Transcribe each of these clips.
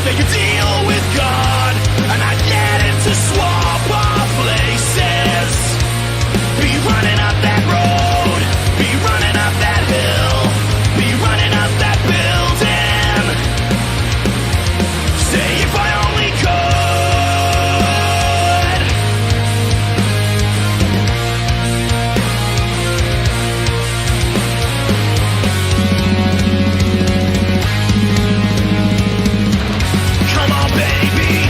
make a deal with God, and I get him to swap our places. Be running up that road, be running up that hill, be running up that building. Say if I only could. Come on, baby.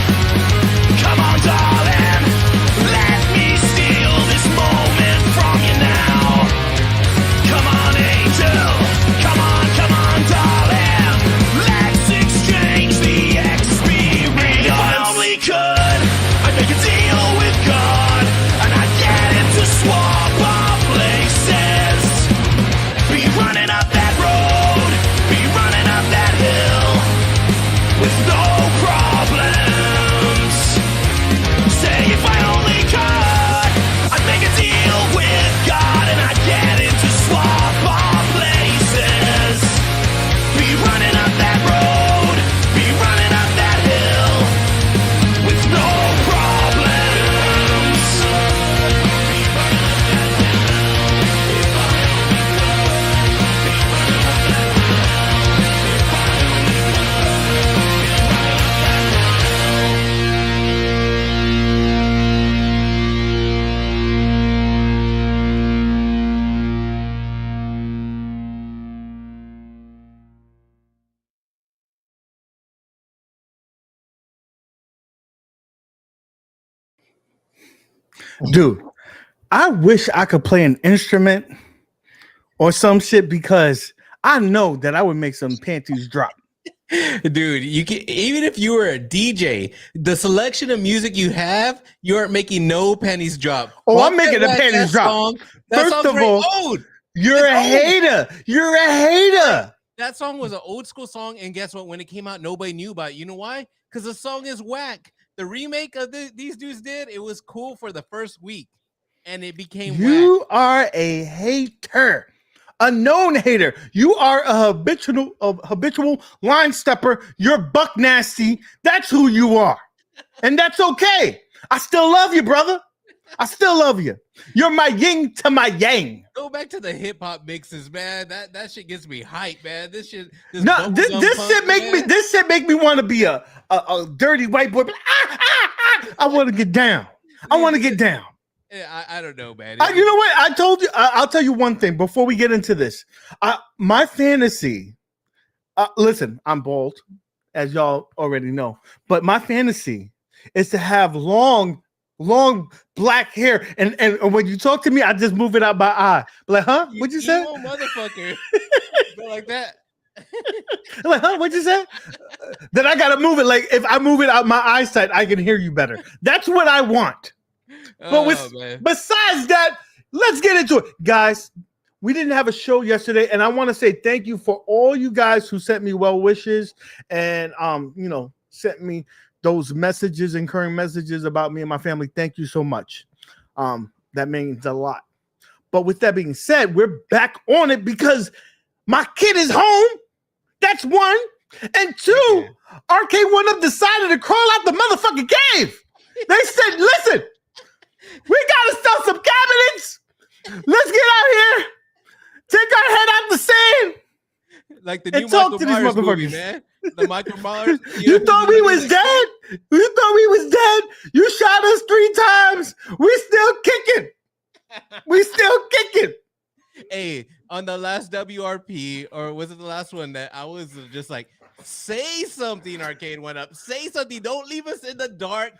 Come on, darling. Let me steal this moment from you now. Come on, angel. Come on, darling. Let's exchange the experience. If I only could, I'd make a deal with God, and I'd get him to swap our places. Be running up that road, be running up that hill, with no problems. Say if I only could, I'd make a deal with God, and I'd get him to swap our places. Be running up that road, be running up that hill, with no problems. Be running up that hill, if I only could. Be running up that hill, if I only could. Be running up that hill. Dude, I wish I could play an instrument or some shit because I know that I would make some panties drop. Dude, you can, even if you were a DJ, the selection of music you have, you aren't making no panties drop. Oh, Walk I'm making that the back, panties that drop. song- that First song's of very all, old. You're a It's old. hater. You're a hater. That song was an old school song, and guess what? When it came out, nobody knew about it. You know why? Because the song is whack. The remake of these dudes did, it was cool for the first week, and it became whack. You are a hater. A known hater. You are a habitual line stepper. You're buck nasty. That's who you are. And that's okay. I still love you, brother. I still love you. You're my yin to my yang. Go back to the hip hop mixes, man. That shit gets me hype, man. This shit. No, this shit make me want to be a dirty white boy. I want to get down. I want to get down. I don't know, man. You know what? I told you. I'll tell you one thing before we get into this. My fantasy. Listen, I'm bald, as y'all already know. But my fantasy is to have long black hair, and when you talk to me, I just move it out my eye. Like, huh? What'd you say? Motherfucker. Go like that. Like, huh? What'd you say? Then I gotta move it. Like, if I move it out my eyesight, I can hear you better. That's what I want. But besides that, let's get into it, guys. We didn't have a show yesterday, and I want to say thank you for all you guys who sent me well wishes and sent me those messages, encouraging messages about me and my family. Thank you so much. That means a lot. But with that being said, we're back on it because my kid is home. That's one. And two, Arcade1up decided to crawl out the motherfucking cave. They said, listen, we gotta sell some cabinets. Let's get out here. Take our head out the sand. Like the new Michael Myers movie, man. The Michael Myers. You thought we was dead? You thought we was dead? You shot us 3 times. We still kicking. We still kicking. Hey, on the last WRP, or was it the last one that I was just like, say something, Arcade1up. Say something. Don't leave us in the dark.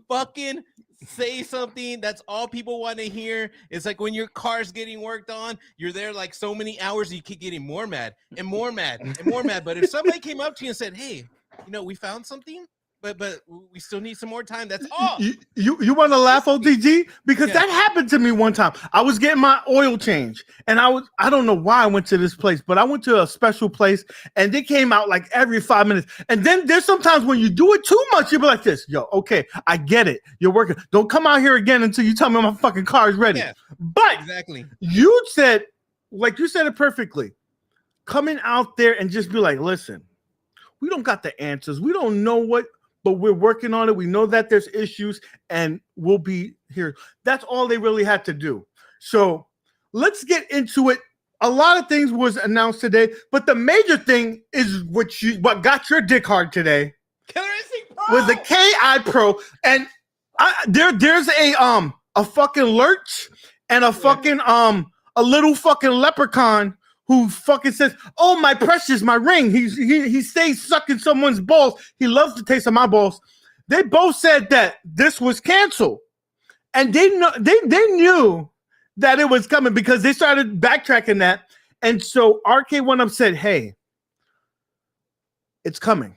Fucking say something. That's all people want to hear. It's like when your car's getting worked on, you're there like so many hours, you keep getting more mad and more mad and more mad. But if somebody came up to you and said, hey, we found something, but we still need some more time. That's all. You want to laugh, OTG? Because that happened to me one time. I was getting my oil change, and I don't know why I went to this place, but I went to a special place, and they came out like every 5 minutes. And then there's sometimes when you do it too much, you'll be like this, yo, okay, I get it. You're working. Don't come out here again until you tell me my fucking car is ready. Yeah, but exactly. You said it perfectly. Coming out there and just be like, listen, We don't got the answers. We don't know what, but we're working on it. We know that there's issues, and we'll be here. That's all they really had to do. So let's get into it. A lot of things was announced today, but the major thing is what got your dick hard today was the KI Pro, and there's a fucking lurch and a fucking a little fucking leprechaun who fucking says, "Oh, my precious, my ring." He stays sucking someone's balls. He loves the taste of my balls. They both said that this was canceled, and they knew that it was coming because they started backtracking that. And so Arcade1up said, "Hey, it's coming.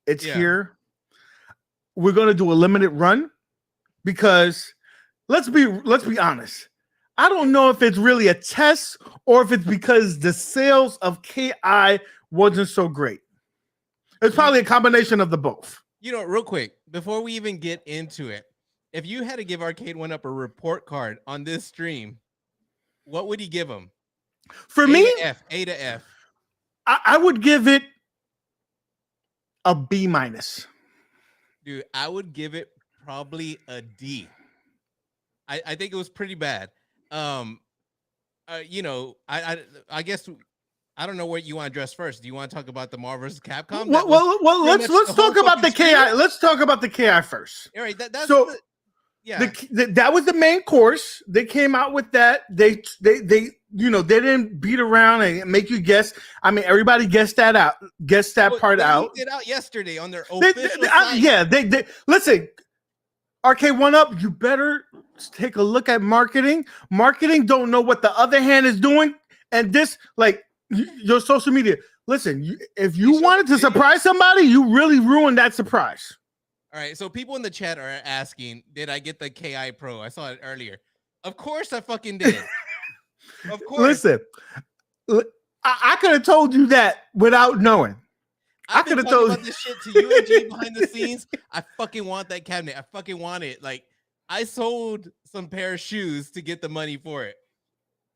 It's here. We're gonna do a limited run because let's be honest. I don't know if it's really a test or if it's because the sales of KI wasn't so great. It's probably a combination of the both." You know, real quick, before we even get into it, if you had to give Arcade1up a report card on this stream, what would you give them? For me, A to F. I would give it a B-. Dude, I would give it probably a D. I think it was pretty bad. You know, I guess I don't know what you want to address first. Do you want to talk about the Marvel vs. Capcom? Well, let's talk about the KI. Let's talk about the KI first. All right, that's so that was the main course. They came out with that. They you know, they didn't beat around and make you guess. I mean, everybody guessed that out. Guessed that part out. They did out yesterday on their official site. They listen. Arcade1up, you better take a look at marketing. Marketing don't know what the other hand is doing, and this, like, your social media. Listen, if you wanted to surprise somebody, you really ruined that surprise. All right, so people in the chat are asking, did I get the KI Pro? I saw it earlier. Of course I fucking did. Of course. Listen, I could have told you that without knowing. I could have told about this shit to you and G behind the scenes. I fucking want that cabinet. I fucking want it. Like, I sold some pair of shoes to get the money for it.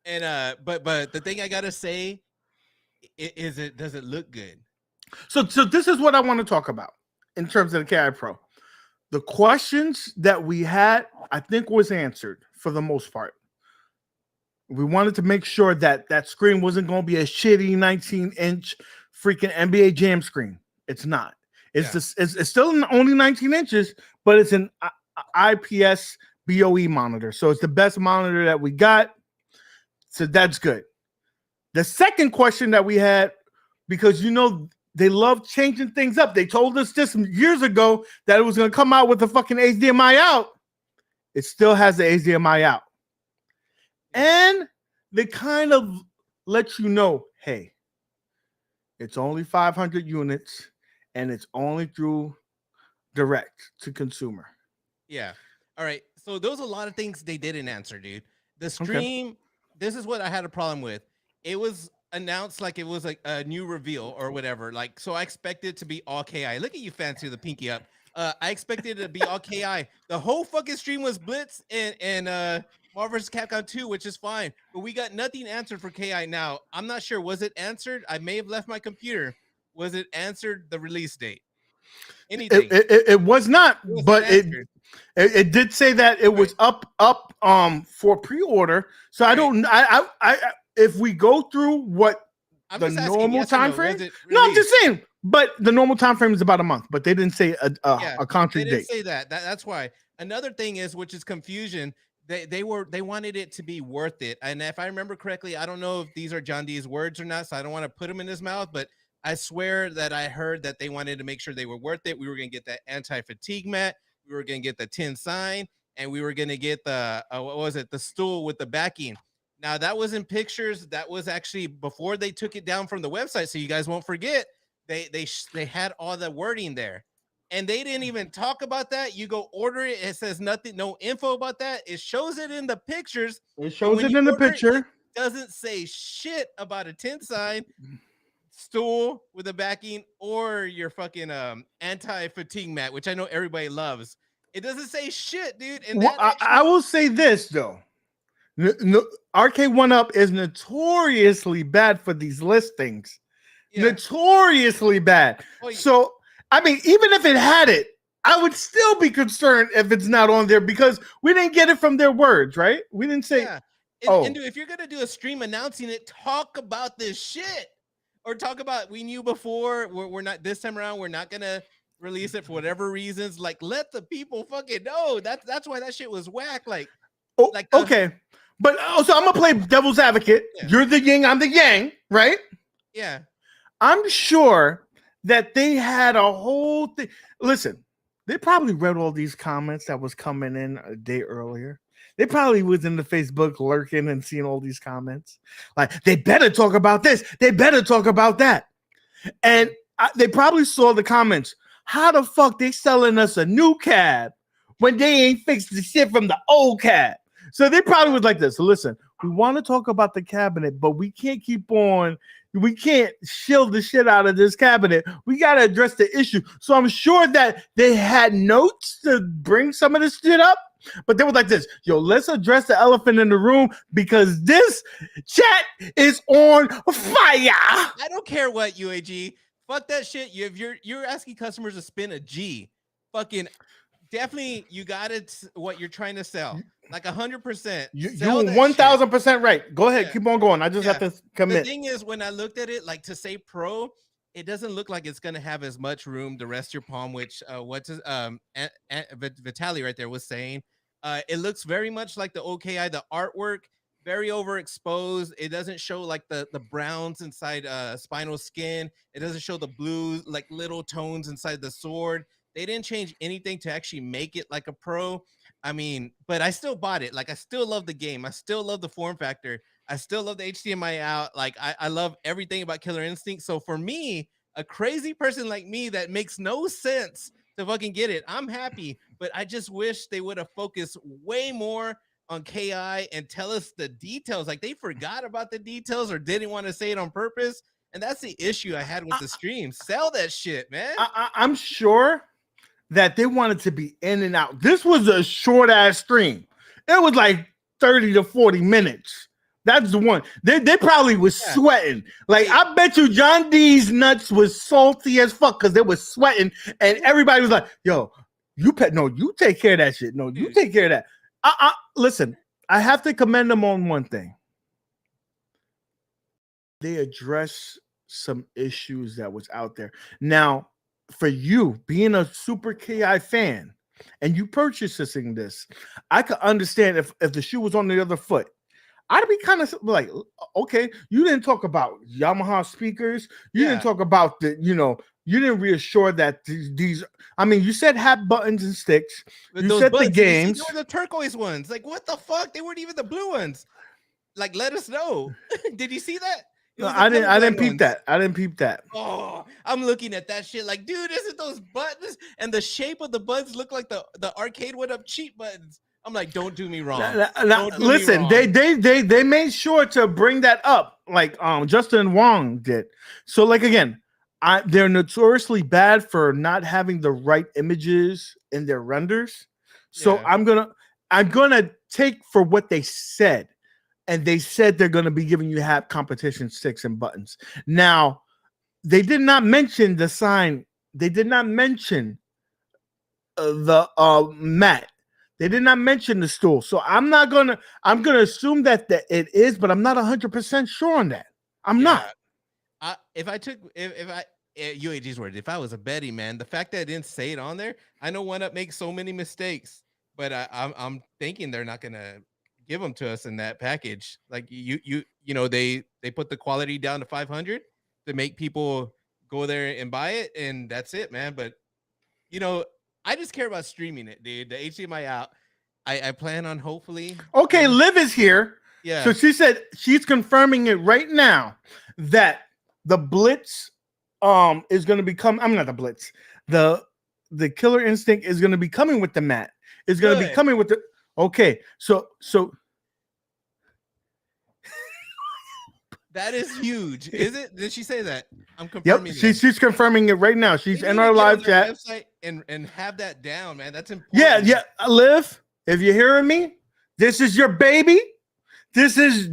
And but the thing I gotta say is, does it look good? So this is what I want to talk about in terms of the KI Pro. The questions that we had, I think, was answered for the most part. We wanted to make sure that that screen wasn't going to be a shitty 19-inch freaking NBA Jam screen. It's not. It's still only 19 inches, but it's an IPS BOE monitor. So it's the best monitor that we got. So that's good. The second question that we had, because you know they love changing things up. They told us this years ago that it was going to come out with the fucking HDMI out. It still has the HDMI out. And they kind of let you know, hey, it's only 500 units and it's only through direct to consumer. Yeah. All right. So those are a lot of things they didn't answer, dude. The stream, this is what I had a problem with. It was announced like it was like a new reveal or whatever. Like, so I expected it to be all KI. Look at you, fancy the pinky up. I expected it to be all KI. The whole fucking stream was Blitz and Marvel vs. Capcom 2, which is fine. But we got nothing answered for KI. Now, I'm not sure. Was it answered? I may have left my computer. Was it answered the release date? Anything? It was not, but it did say that it was up for pre-order. So I don't I if we go through what the normal time frame. No, I'm just saying. But the normal time frame is about a month. But they didn't say a concrete date. They didn't say that. That's why. Another thing is, which is confusion. They wanted it to be worth it. And if I remember correctly, I don't know if these are John D's words or not, so I don't want to put them in his mouth, but I swear that I heard that they wanted to make sure they were worth it. We were going to get that anti-fatigue mat. We were going to get the tin sign, and we were going to get the, what was it? The stool with the backing. Now, that was in pictures. That was actually before they took it down from the website. So you guys won't forget, they had all the wording there. And they didn't even talk about that. You go order it. It says nothing, no info about that. It shows it in the pictures. It shows it in the picture. It doesn't say shit about a tin sign, stool with a backing, or your fucking anti-fatigue mat, which I know everybody loves. It doesn't say shit, dude. And well, I will say this though. Arcade1up is notoriously bad for these listings. notoriously bad. So I mean, even if it had it, I would still be concerned if it's not on there because we didn't get it from their words, right? We didn't say, and dude, if you're gonna do a stream announcing it, talk about this shit. Or talk about we knew before, we're not this time around, we're not gonna release it for whatever reasons. Like, let the people fucking know. That's why that shit was whack. Like, okay. But also I'm gonna play devil's advocate. You're the yin, I'm the yang, right? Yeah. I'm sure that they had a whole thing. Listen, they probably read all these comments that was coming in a day earlier. They probably was in the Facebook lurking and seeing all these comments. Like, they better talk about this. They better talk about that. And they probably saw the comments. How the fuck they selling us a new cab when they ain't fixed the shit from the old cab? So they probably was like this. So listen, we want to talk about the cabinet, but we can't keep on. We can't shield the shit out of this cabinet. We got to address the issue. So I'm sure that they had notes to bring some of this shit up. But they were like this, yo, let's address the elephant in the room because this chat is on fire. I don't care what UAG. Fuck that shit. You're asking customers to spend a G. Fucking definitely you got it what you're trying to sell. Like 100%. You're 1,000% right. Go ahead, keep on going. I just have to commit. The thing is, when I looked at it, like to say pro, it doesn't look like it's gonna have as much room to rest your palm, which Vitaly right there was saying. It looks very much like the OKI, the artwork, very overexposed. It doesn't show like the browns inside spinal skin. It doesn't show the blues, like little tones inside the sword. They didn't change anything to actually make it like a pro. I mean, but I still bought it. Like, I still love the game. I still love the form factor. I still love the HDMI out. Like, I love everything about Killer Instinct. So for me, a crazy person like me that makes no sense to fucking get it, I'm happy. But I just wish they would have focused way more on KI and tell us the details. Like, they forgot about the details or didn't want to say it on purpose. And that's the issue I had with the stream. Sell that shit, man. I'm sure that they wanted to be in and out. This was a short ass stream. It was like 30 to 40 minutes. That's the one. They probably was sweating. Like, I bet you John D's nuts was salty as fuck because they was sweating, and everybody was like, yo, you take care of that shit. No, you take care of that. Listen, I have to commend them on one thing. They address some issues that was out there. Now, for you being a super KI fan and you purchasing this, I could understand if the shoe was on the other foot. I'd be kind of like, okay, you didn't talk about Yamaha speakers. You didn't talk about you didn't reassure that these, I mean, you said have buttons and sticks. You said buttons, the games. They were the turquoise ones. Like, what the fuck? They weren't even the blue ones. Like, let us know. Did you see that? No, I didn't peep that. I didn't peep that. Oh, I'm looking at that shit like, dude, isn't those buttons? And the shape of the buttons look like the Arcade1up cheat buttons. I'm like, don't do me wrong. Listen, they made sure to bring that up, like Justin Wong did. So, like, again, they're notoriously bad for not having the right images in their renders. So I'm gonna take for what they said. And they said they're going to be giving you half competition sticks and buttons. Now, they did not mention the sign. They did not mention the mat. They did not mention the stool. So I'm going to assume that it is, but I'm not 100% sure on that. I'm not. UAG's word, if I was a betting man, the fact that I didn't say it on there, I know WRP'S makes so many mistakes, but I'm thinking they're not going to give them to us in that package. Like, you know, they put the quality down to 500 to make people go there and buy it, and that's it, man. But you know, I just care about streaming it, dude. The HDMI out. I plan on hopefully. Okay, Liv is here. Yeah. So she said she's confirming it right now that the Blitz is going to become. I'm not the Blitz. The Killer Instinct is going to be coming with the mat. It's going to be coming with the. Okay, so that is huge. Is it? Did she say that? I'm confirming. Yep, she's confirming it right now. She's in our live chat website and have that down, man. That's important. Yeah. Liv, if you're hearing me, this is your baby. This is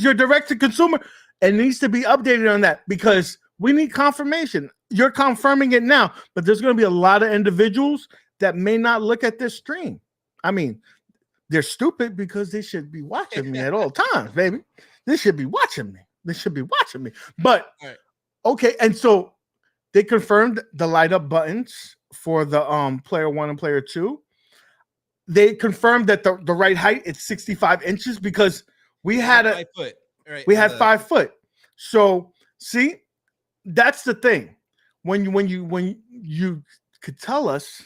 your direct to consumer. It needs to be updated on that because we need confirmation. You're confirming it now, but there's going to be a lot of individuals that may not look at this stream. I mean, they're stupid because they should be watching me at all times, baby. They should be watching me. They should be watching me. But okay, and so they confirmed the light up buttons for the player 1 and player 2. They confirmed that the right height is 65 inches because we had 5 foot. Right. We had 5 foot. So see, that's the thing. When you could tell us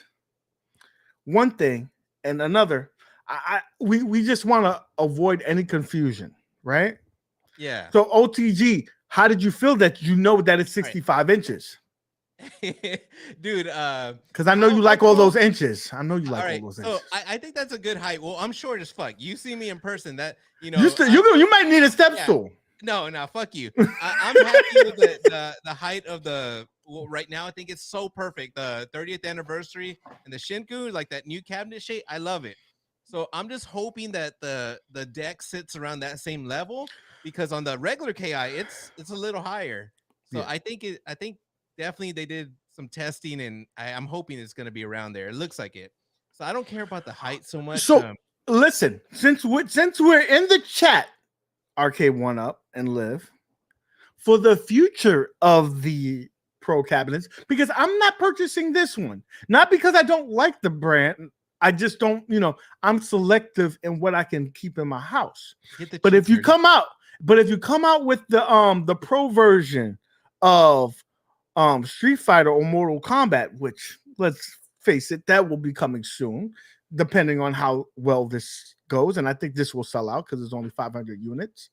one thing and another, we just want to avoid any confusion, right? Yeah. So OTG, how did you feel that you know that it's 65 inches? Dude, because I know you like all those inches. I know you like all those inches. So I think that's a good height. Well, I'm short as fuck. You see me in person, that you might need a step stool. No, fuck you. I'm happy with the height of the. Well, right now I think it's so perfect. The 30th anniversary and the Shinku, like that new cabinet shape, I love it. So I'm just hoping that the deck sits around that same level, because on the regular KI it's a little higher. So yeah. I think definitely they did some testing, and I'm hoping it's going to be around there. It looks like it. So I don't care about the height so much. So listen, since we're in the chat, Arcade1up and Liv, for the future of the Pro cabinets, because I'm not purchasing this one, not because I don't like the brand. I just don't, I'm selective in what I can keep in my house. But if you come out with the Pro version of Street Fighter or Mortal Kombat, which, let's face it, that will be coming soon, depending on how well this goes. And I think this will sell out because there's only 500 units.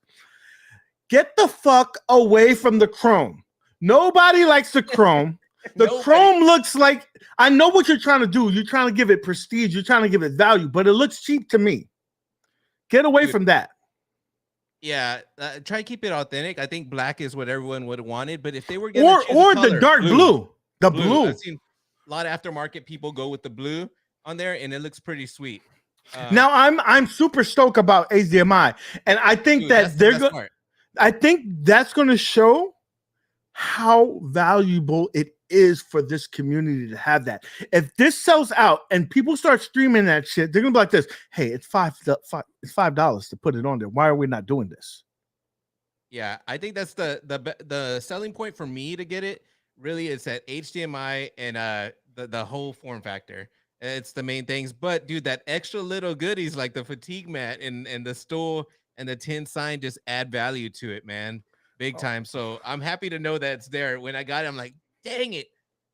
Get the fuck away from the chrome. Nobody likes the chrome. The chrome looks like, I know what you're trying to do. You're trying to give it prestige. You're trying to give it value, but it looks cheap to me. Get away from that. Yeah, try to keep it authentic. I think black is what everyone would have wanted, but if they were going to or the dark blue. Blue. I've seen a lot of aftermarket people go with the blue on there, and it looks pretty sweet. Now I'm super stoked about HDMI, and I think that they're going. I think that's going to show how valuable it is for this community to have that. If this sells out and people start streaming that shit, they're gonna be like this. Hey, it's $5 to put it on there. Why are we not doing this? Yeah, I think that's the selling point for me to get it. Really, it's that HDMI and the whole form factor. It's the main things. But dude, that extra little goodies like the fatigue mat and the stool and the tin sign just add value to it, man. Big time. So I'm happy to know that it's there. When I got it, I'm like, dang it,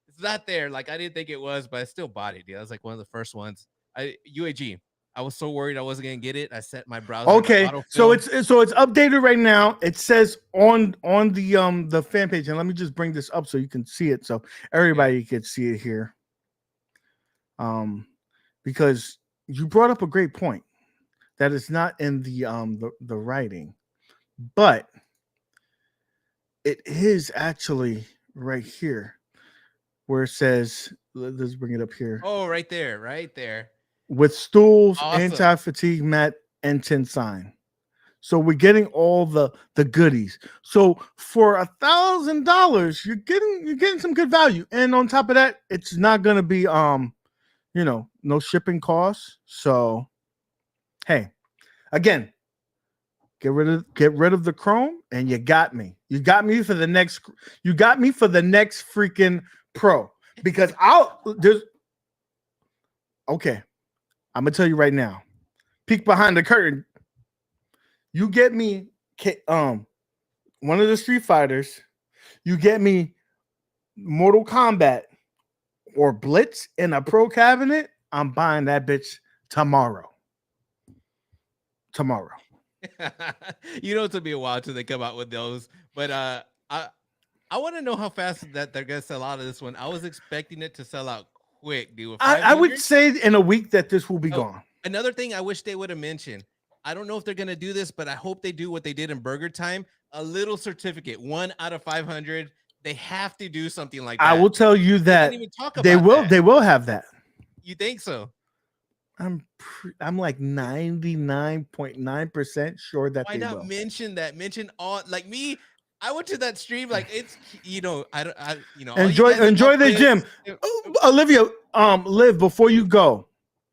it's not there. Like, I didn't think it was, but I still bought it, dude. I was like one of the first ones. UAG. I was so worried I wasn't gonna get it. I set my browser. Okay, so it's updated right now. It says on the fan page, and let me just bring this up so you can see it, so everybody can see it here. Because you brought up a great point that it's not in the writing, but it is actually right here where it says, let's bring it up here. Oh, right there. With stools, awesome. Anti-fatigue mat, and tin sign. So we're getting all the goodies. So for $1,000, you're getting some good value. And on top of that, it's not gonna be no shipping costs. So hey, again, get rid of the chrome, and you got me. You got me for the next freaking Pro, because okay. I'm gonna tell you right now. Peek behind the curtain. You get me one of the Street Fighters, you get me Mortal Kombat or Blitz in a Pro cabinet, I'm buying that bitch tomorrow. You know, it's gonna be a while till they come out with those, but I want to know how fast that they're gonna sell out of this one. I was expecting it to sell out quick, dude. I would say in a week that this will be gone. Another thing I wish they would have mentioned. I don't know if they're gonna do this, but I hope they do what they did in Burger Time. A little certificate, 1 out of 500. They have to do something like that. I will tell you that they will have that. You think so? I'm like 99.9% sure that Why not mention that? Mention all, like me. I went to that stream like it's enjoy the gym. Olivia, Liv, before you go,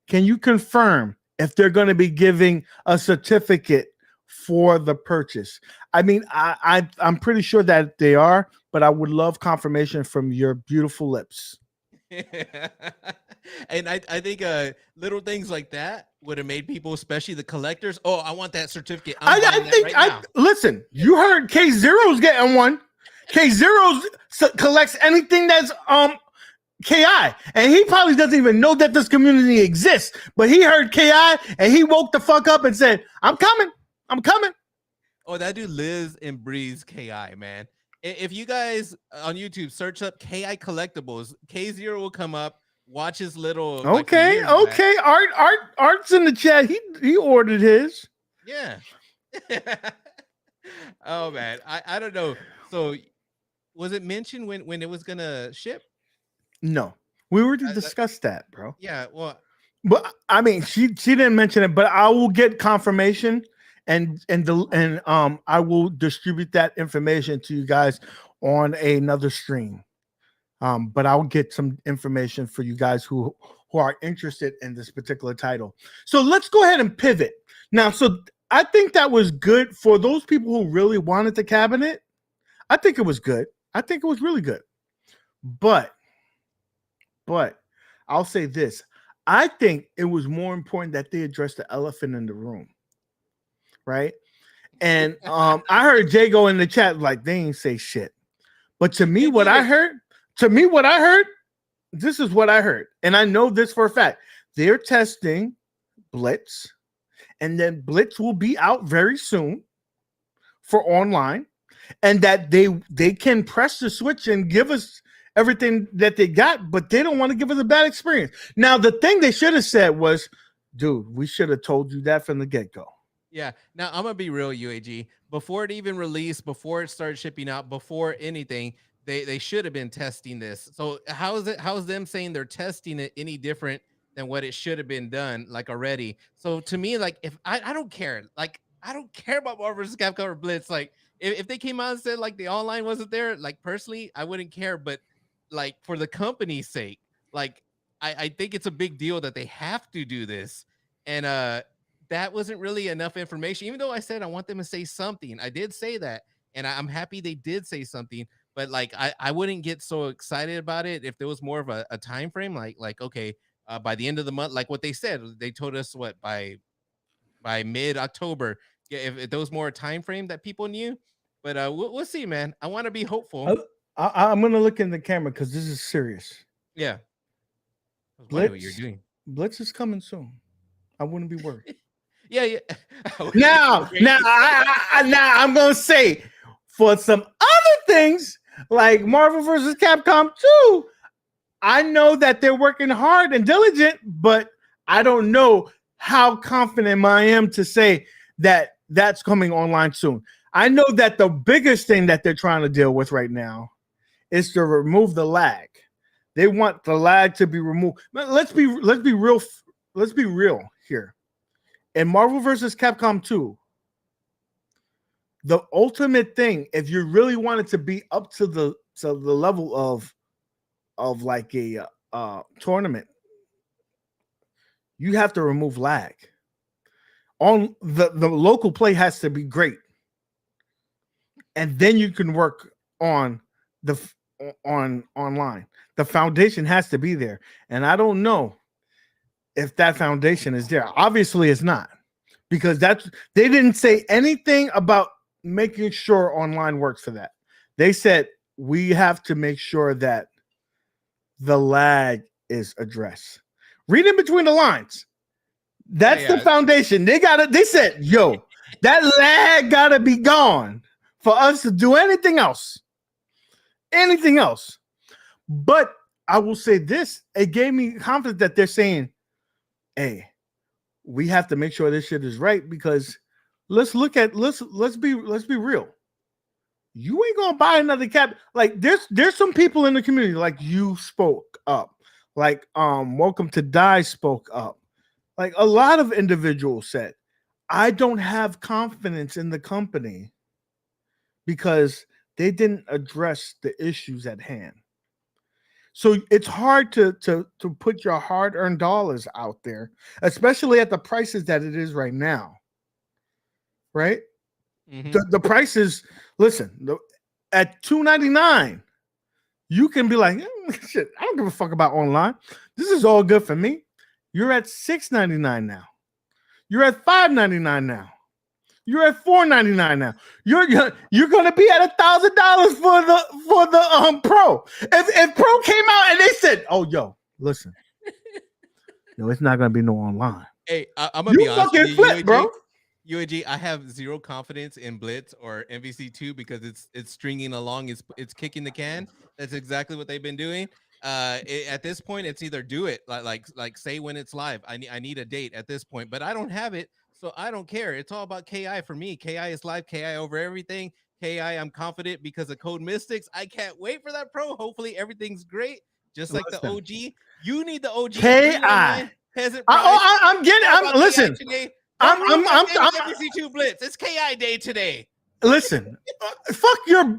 can you confirm if they're going to be giving a certificate for the purchase? I mean, I'm pretty sure that they are, but I would love confirmation from your beautiful lips. And I think little things like that would have made people, especially the collectors, I want that certificate. Listen, you heard K0's getting one. K0's collects anything that's KI, and he probably doesn't even know that this community exists, but he heard KI and he woke the fuck up and said, I'm coming. Oh, that dude lives and breathes KI, man. If you guys on YouTube search up KI collectibles, K0 will come up. Watch his little. Okay. Art's in the chat. He ordered his. Yeah. Oh man, I don't know. So, was it mentioned when it was gonna ship? No, we were to discuss that, bro. Yeah, well, but I mean, she didn't mention it, but I will get confirmation. And I will distribute that information to you guys on another stream. But I'll get some information for you guys who are interested in this particular title. So let's go ahead and pivot now. So I think that was good for those people who really wanted the cabinet. I think it was good. I think it was really good. But I'll say this: I think it was more important that they addressed the elephant in the room. Right. And I heard Jay go in the chat like they ain't say shit. But to me, what I heard, this is what I heard. And I know this for a fact. They're testing Blitz, and then Blitz will be out very soon for online, and that they can press the switch and give us everything that they got, but they don't want to give us a bad experience. Now, the thing they should have said was, dude, we should have told you that from the get-go. Yeah. Now I'm gonna be real, UAG. Before it even released, before it started shipping out, before anything, they should have been testing this. So how is them saying they're testing it any different than what it should have been done like already? So to me, like if I don't care, like I don't care about Marvel vs. Capcom or Blitz. Like if they came out and said like the online wasn't there, like personally, I wouldn't care. But like for the company's sake, like I think it's a big deal that they have to do this. And that wasn't really enough information, even though I said I want them to say something. I did say that, and I'm happy they did say something, but like I wouldn't get so excited about it if there was more of a time frame, like okay, by the end of the month, like what they said. They told us what by mid-October. Yeah, if there was more time frame that people knew, but we'll see, man. I want to be hopeful. I'm gonna look in the camera because this is serious. Yeah, Blitz, what you're doing. Blitz is coming soon. I wouldn't be worried. Yeah. Now I'm gonna say for some other things like Marvel vs. Capcom 2, I know that they're working hard and diligent, but I don't know how confident I am to say that that's coming online soon. I know that the biggest thing that they're trying to deal with right now is to remove the lag. They want the lag to be removed. Let's be real. Let's be real here. In Marvel vs. Capcom 2, the ultimate thing, if you really wanted to be up to the level of like a tournament, you have to remove lag. On the local play has to be great, and then you can work on online. The foundation has to be there, and I don't know if that foundation is there. Obviously it's not, because they didn't say anything about making sure online works for that. They said we have to make sure that the lag is addressed. Read in between the lines. That's the foundation. They said, yo, that lag gotta be gone for us to do anything else. But I will say this, it gave me confidence that they're saying, hey, we have to make sure this shit is right, because let's be real. You ain't gonna buy another cap. Like there's some people in the community, like you spoke up, like Welcome to Die spoke up. Like a lot of individuals said, I don't have confidence in the company because they didn't address the issues at hand. So it's hard to put your hard-earned dollars out there, especially at the prices that it is right now. Right? Mm-hmm. The prices, listen, at $2.99, you can be like, shit, I don't give a fuck about online. This is all good for me. You're at $6.99 now. You're at $5.99 now. You're at $4.99 now. You're gonna be at $1,000 for the Pro. If Pro came out and they said, "Oh, yo, listen, yo, it's not gonna be no online." Hey, I'm gonna be honest with you, flip, bro. UAG, I have zero confidence in Blitz or MvC2 because it's stringing along, it's kicking the can. That's exactly what they've been doing. At this point, it's either do it like say when it's live. I need a date at this point, but I don't have it, so I don't care. It's all about KI for me. KI is live. KI over everything. KI, I'm confident because of Code Mystics. I can't wait for that Pro. Hopefully everything's great, just like the OG. You need the OG. KI. I'm getting. Listen. I'm MvC2 Blitz. It's KI day today. Listen, fuck your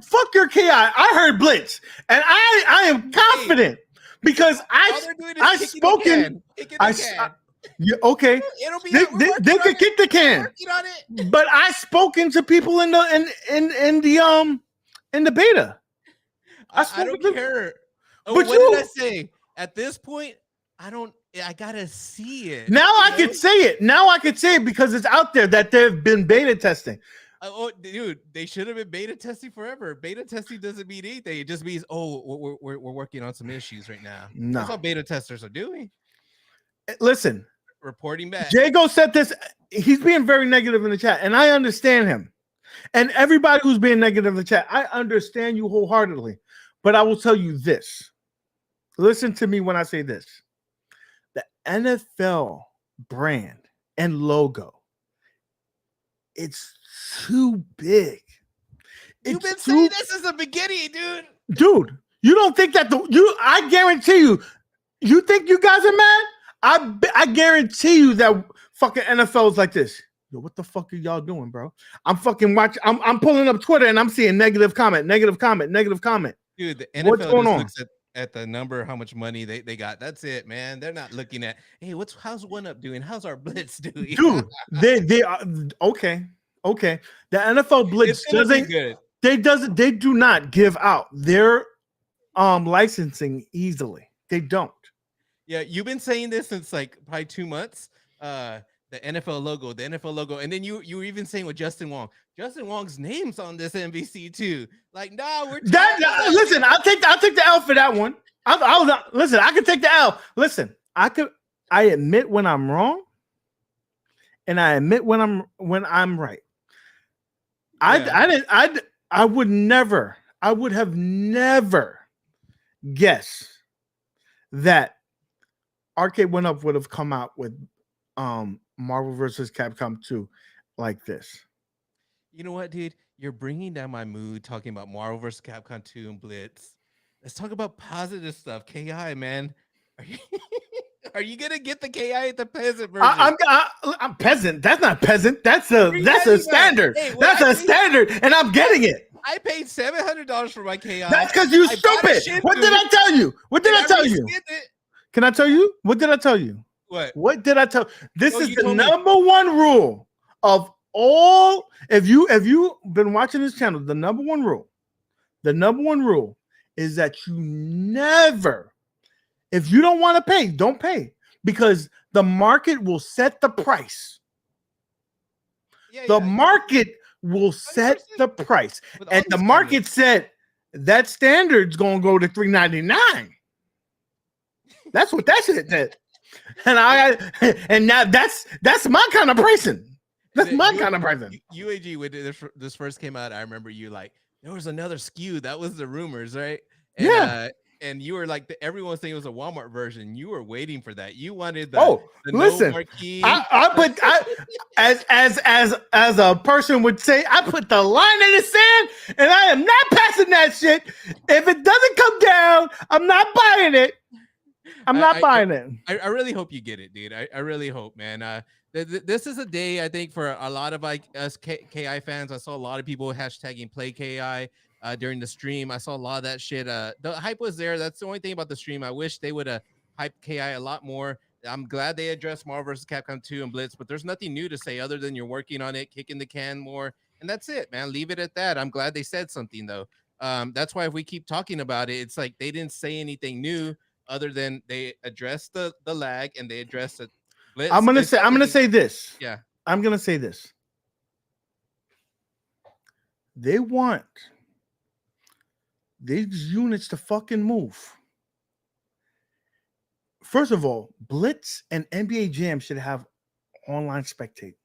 KI. I heard Blitz, and I am confident because I spoken. Okay. It'll be they could kick the can, but I spoken to people in the beta. I don't care. But what did I say? At this point, I gotta see it. Now I could say it. Now I could say it because it's out there that they've been beta testing. Oh, dude, they should have been beta testing forever. Beta testing doesn't mean anything. It just means, oh, we're working on some issues right now. No. That's what beta testers are doing. Listen, reporting back. Jago said this. He's being very negative in the chat, and I understand him. And everybody who's being negative in the chat, I understand you wholeheartedly. But I will tell you this. Listen to me when I say this. The NFL brand and logo, it's too big. You've been saying this since the beginning, dude. Dude, you don't think that I guarantee you think you guys are mad? I guarantee you that fucking NFL is like this. Yo, what the fuck are y'all doing, bro? I'm fucking watching. I'm pulling up Twitter and I'm seeing negative comment. Dude, the NFL just looks at the number, how much money they got. That's it, man. They're not looking at, hey, how's 1UP doing? How's our Blitz doing? Dude, they are okay. The NFL Blitz they do not give out their licensing easily. They don't. Yeah, you've been saying this since like probably 2 months. The NFL logo, and then you were even saying with Justin Wong's name's on this MvC2. Like, nah, we're listen. I'll take the L for that one. Listen. I can take the L. Listen, I admit when I'm wrong, and I admit when I'm right. Yeah. I would have never guessed that Arcade1up would have come out with Marvel vs. Capcom 2 like this. You know what, dude? You're bringing down my mood talking about Marvel vs. Capcom 2 and Blitz. Let's talk about positive stuff. KI, man. Are you gonna get the KI at the peasant version? I'm peasant. That's not peasant. That's a standard. Hey, that's a standard, and I'm getting it. I paid $700 for my KI. That's because you stupid. What did I tell you? Can I tell you? What did I tell you? What did I tell? This is the number one rule of all. If you've been watching this channel, the number one rule is that you never, if you don't want to pay, don't pay, because the market will set the price. The market will set the price, and the market said that standard's gonna go to $399. That's what that shit did. And now that's my kind of pricing. That's my kind of pricing. UAG, when this first came out, I remember you like, there was another SKU. That was the rumors, right? And, yeah. And you were like, everyone's saying it was a Walmart version. You were waiting for that. You wanted the listen. No marquee. As a person would say, I put the line in the sand, and I am not passing that shit. If it doesn't come down, I'm not buying it. I'm not buying it. I really hope you get it, dude. I really hope, man. This is a day, I think, for a lot of us KI fans. I saw a lot of people hashtagging play KI. during the stream. I saw a lot of that shit. The hype was there. That's the only thing about the stream. I wish they would have hyped KI a lot more. I'm glad they addressed Marvel vs. Capcom 2 and Blitz, but there's nothing new to say other than you're working on it, kicking the can more, and that's it, man. Leave it at that. I'm glad they said something though. That's why if we keep talking about it, it's like they didn't say anything new other than they addressed the lag and they addressed it. Blitz, I'm gonna say this. Yeah. I'm gonna say this. They want these units to fucking move. First of all, Blitz and NBA Jam should have online spectate.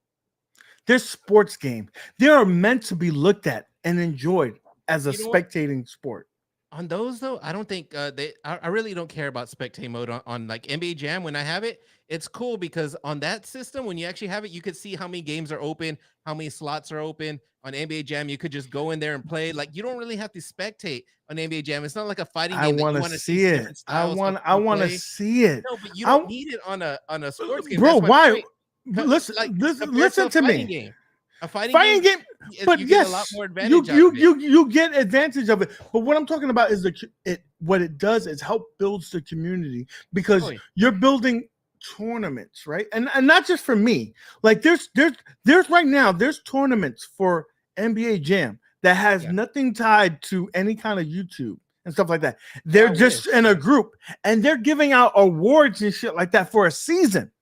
They're sports games. They are meant to be looked at and enjoyed as a spectating sport. On those though, I don't think I really don't care about spectate mode on like NBA Jam. When I have it, it's cool because on that system, when you actually have it, you could see how many games are open, how many slots are open. On NBA Jam, you could just go in there and play. Like you don't really have to spectate on NBA Jam. It's not like a fighting game. I want to see it. I want to see it. No, but you don't need it on a sports game, bro. Why? Listen, like, listen to me. Game. A fighting game, but you yes, get a lot more advantage you get advantage of it. But what I'm talking about is what it does is help builds the community because you're building tournaments, right? And not just for me. Like there's right now there's tournaments for NBA Jam that has nothing tied to any kind of YouTube and stuff like that. They're just in a group and they're giving out awards and shit like that for a season.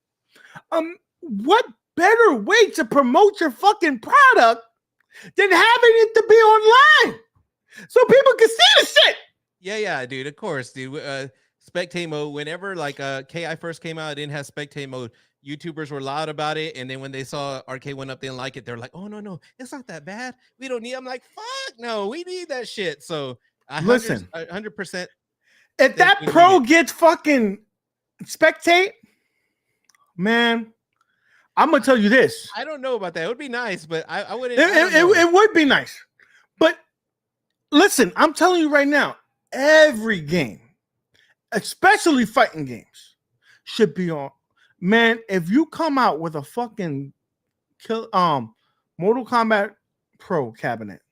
What better way to promote your fucking product than having it to be online so people can see the shit? Yeah, dude. Of course, dude. Spectate mode. Whenever like KI first came out, it didn't have spectate mode. YouTubers were loud about it, and then when they saw Arcade1up didn't like it, they're like, "Oh no, it's not that bad. We don't need." I'm like, "Fuck no, we need that shit." So listen, 100%. If that pro gets fucking spectate, man. I'm gonna tell you this. I don't know about that. It would be nice, but I wouldn't. It would be nice, but listen, I'm telling you right now, every game, especially fighting games, should be on. Man, if you come out with a fucking Mortal Kombat Pro cabinet,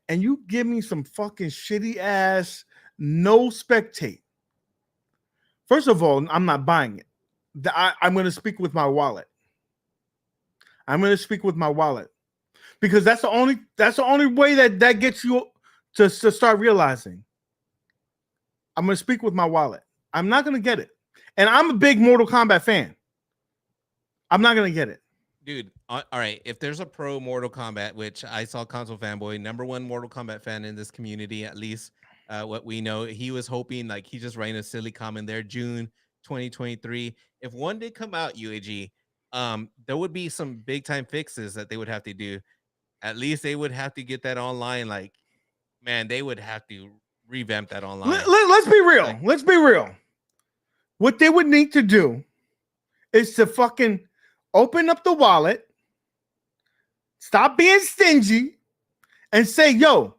and you give me some fucking shitty ass no spectate, first of all, I'm not buying it. I'm gonna speak with my wallet. I'm going to speak with my wallet because that's the only way that gets you to start realizing. I'm going to speak with my wallet. I'm not going to get it. And I'm a big Mortal Kombat fan. I'm not going to get it. Dude, all right. If there's a pro Mortal Kombat, which I saw Console Fanboy, #1 Mortal Kombat fan in this community, at least what we know, he was hoping, like, he just writing a silly comment there, June 2023. If one did come out, UAG, there would be some big time fixes that they would have to do. At least they would have to get that online. Like, man, they would have to revamp that online. Let's be real. Let's be real. What they would need to do is to fucking open up the wallet, stop being stingy, and say, "Yo,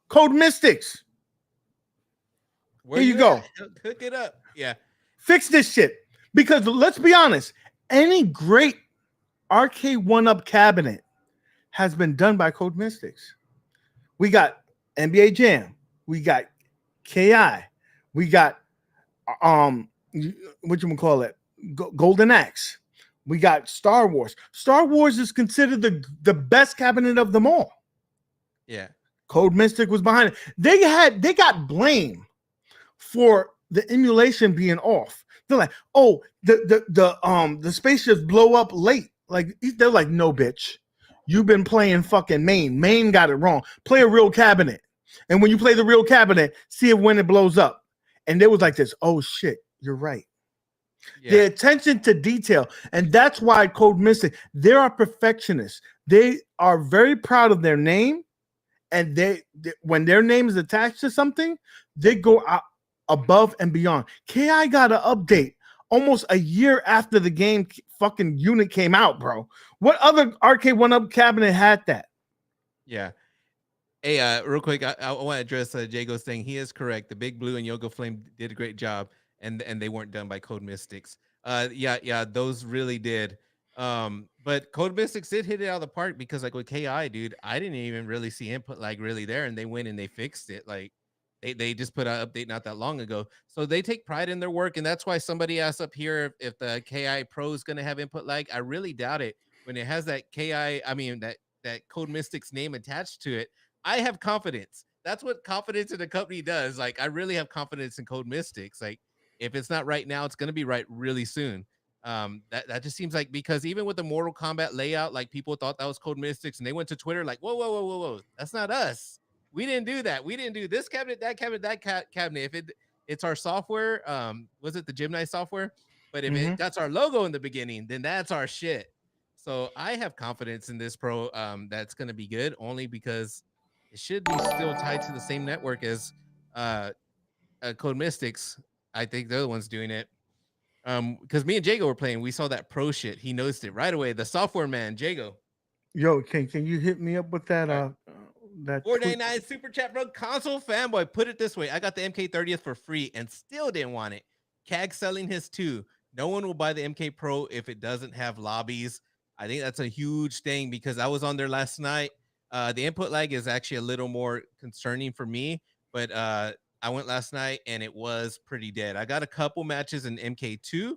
Code Mystics, here you go. Hook it up. Yeah, fix this shit." Because let's be honest. Any great Arcade1up cabinet has been done by Code Mystics. We got NBA Jam, we got KI, we got Golden Axe, we got Star Wars. Star Wars is considered the best cabinet of them all. Yeah, Code Mystic was behind it. They got blame for the emulation being off. They're like, "Oh, the spaceships blow up late." Like they're like, "No, bitch, you've been playing fucking main. Main got it wrong. Play a real cabinet, and when you play the real cabinet, see it when it blows up." And they was like this. Oh shit, you're right. Yeah. The attention to detail, and that's why Code Mystic. They are perfectionists. They are very proud of their name, and they when their name is attached to something, they go out above and beyond. KI got an update almost a year after the game fucking unit came out, bro. What other Arcade1up cabinet had that? Yeah. Hey, real quick, I want to address Jago's thing. He is correct. The Big Blue and Yoga Flame did a great job, and they weren't done by Code Mystics. Yeah, those really did But Code Mystics did hit it out of the park because like with KI, dude, I didn't even really see input like really there, and they went and they fixed it. Like they just put out an update not that long ago. So they take pride in their work, and that's why somebody asked up here if the KI Pro is gonna have input lag. I really doubt it. When it has that KI, I mean that Code Mystics name attached to it, I have confidence. That's what confidence in the company does. Like I really have confidence in Code Mystics. Like if it's not right now, it's gonna be right really soon. That just seems like because even with the Mortal Kombat layout, like people thought that was Code Mystics, and they went to Twitter like, whoa, that's not us. We didn't do that. We didn't do this cabinet, that cabinet, cabinet. If it's our software, was it the Gemini software? But if it that's our logo in the beginning, then that's our shit. So I have confidence in this Pro that's gonna be good only because it should be still tied to the same network as Code Mystics. I think they're the ones doing it. Because me and Jago were playing, we saw that Pro shit. He noticed it right away. The software man, Jago. Yo, can you hit me up with that? That 499 super chat, bro. Console fanboy. Put it this way: I got the MK30th for free and still didn't want it. CAG selling his too. No one will buy the MK Pro if it doesn't have lobbies. I think that's a huge thing because I was on there last night. The input lag is actually a little more concerning for me, but I went last night and it was pretty dead. I got a couple matches in MK2,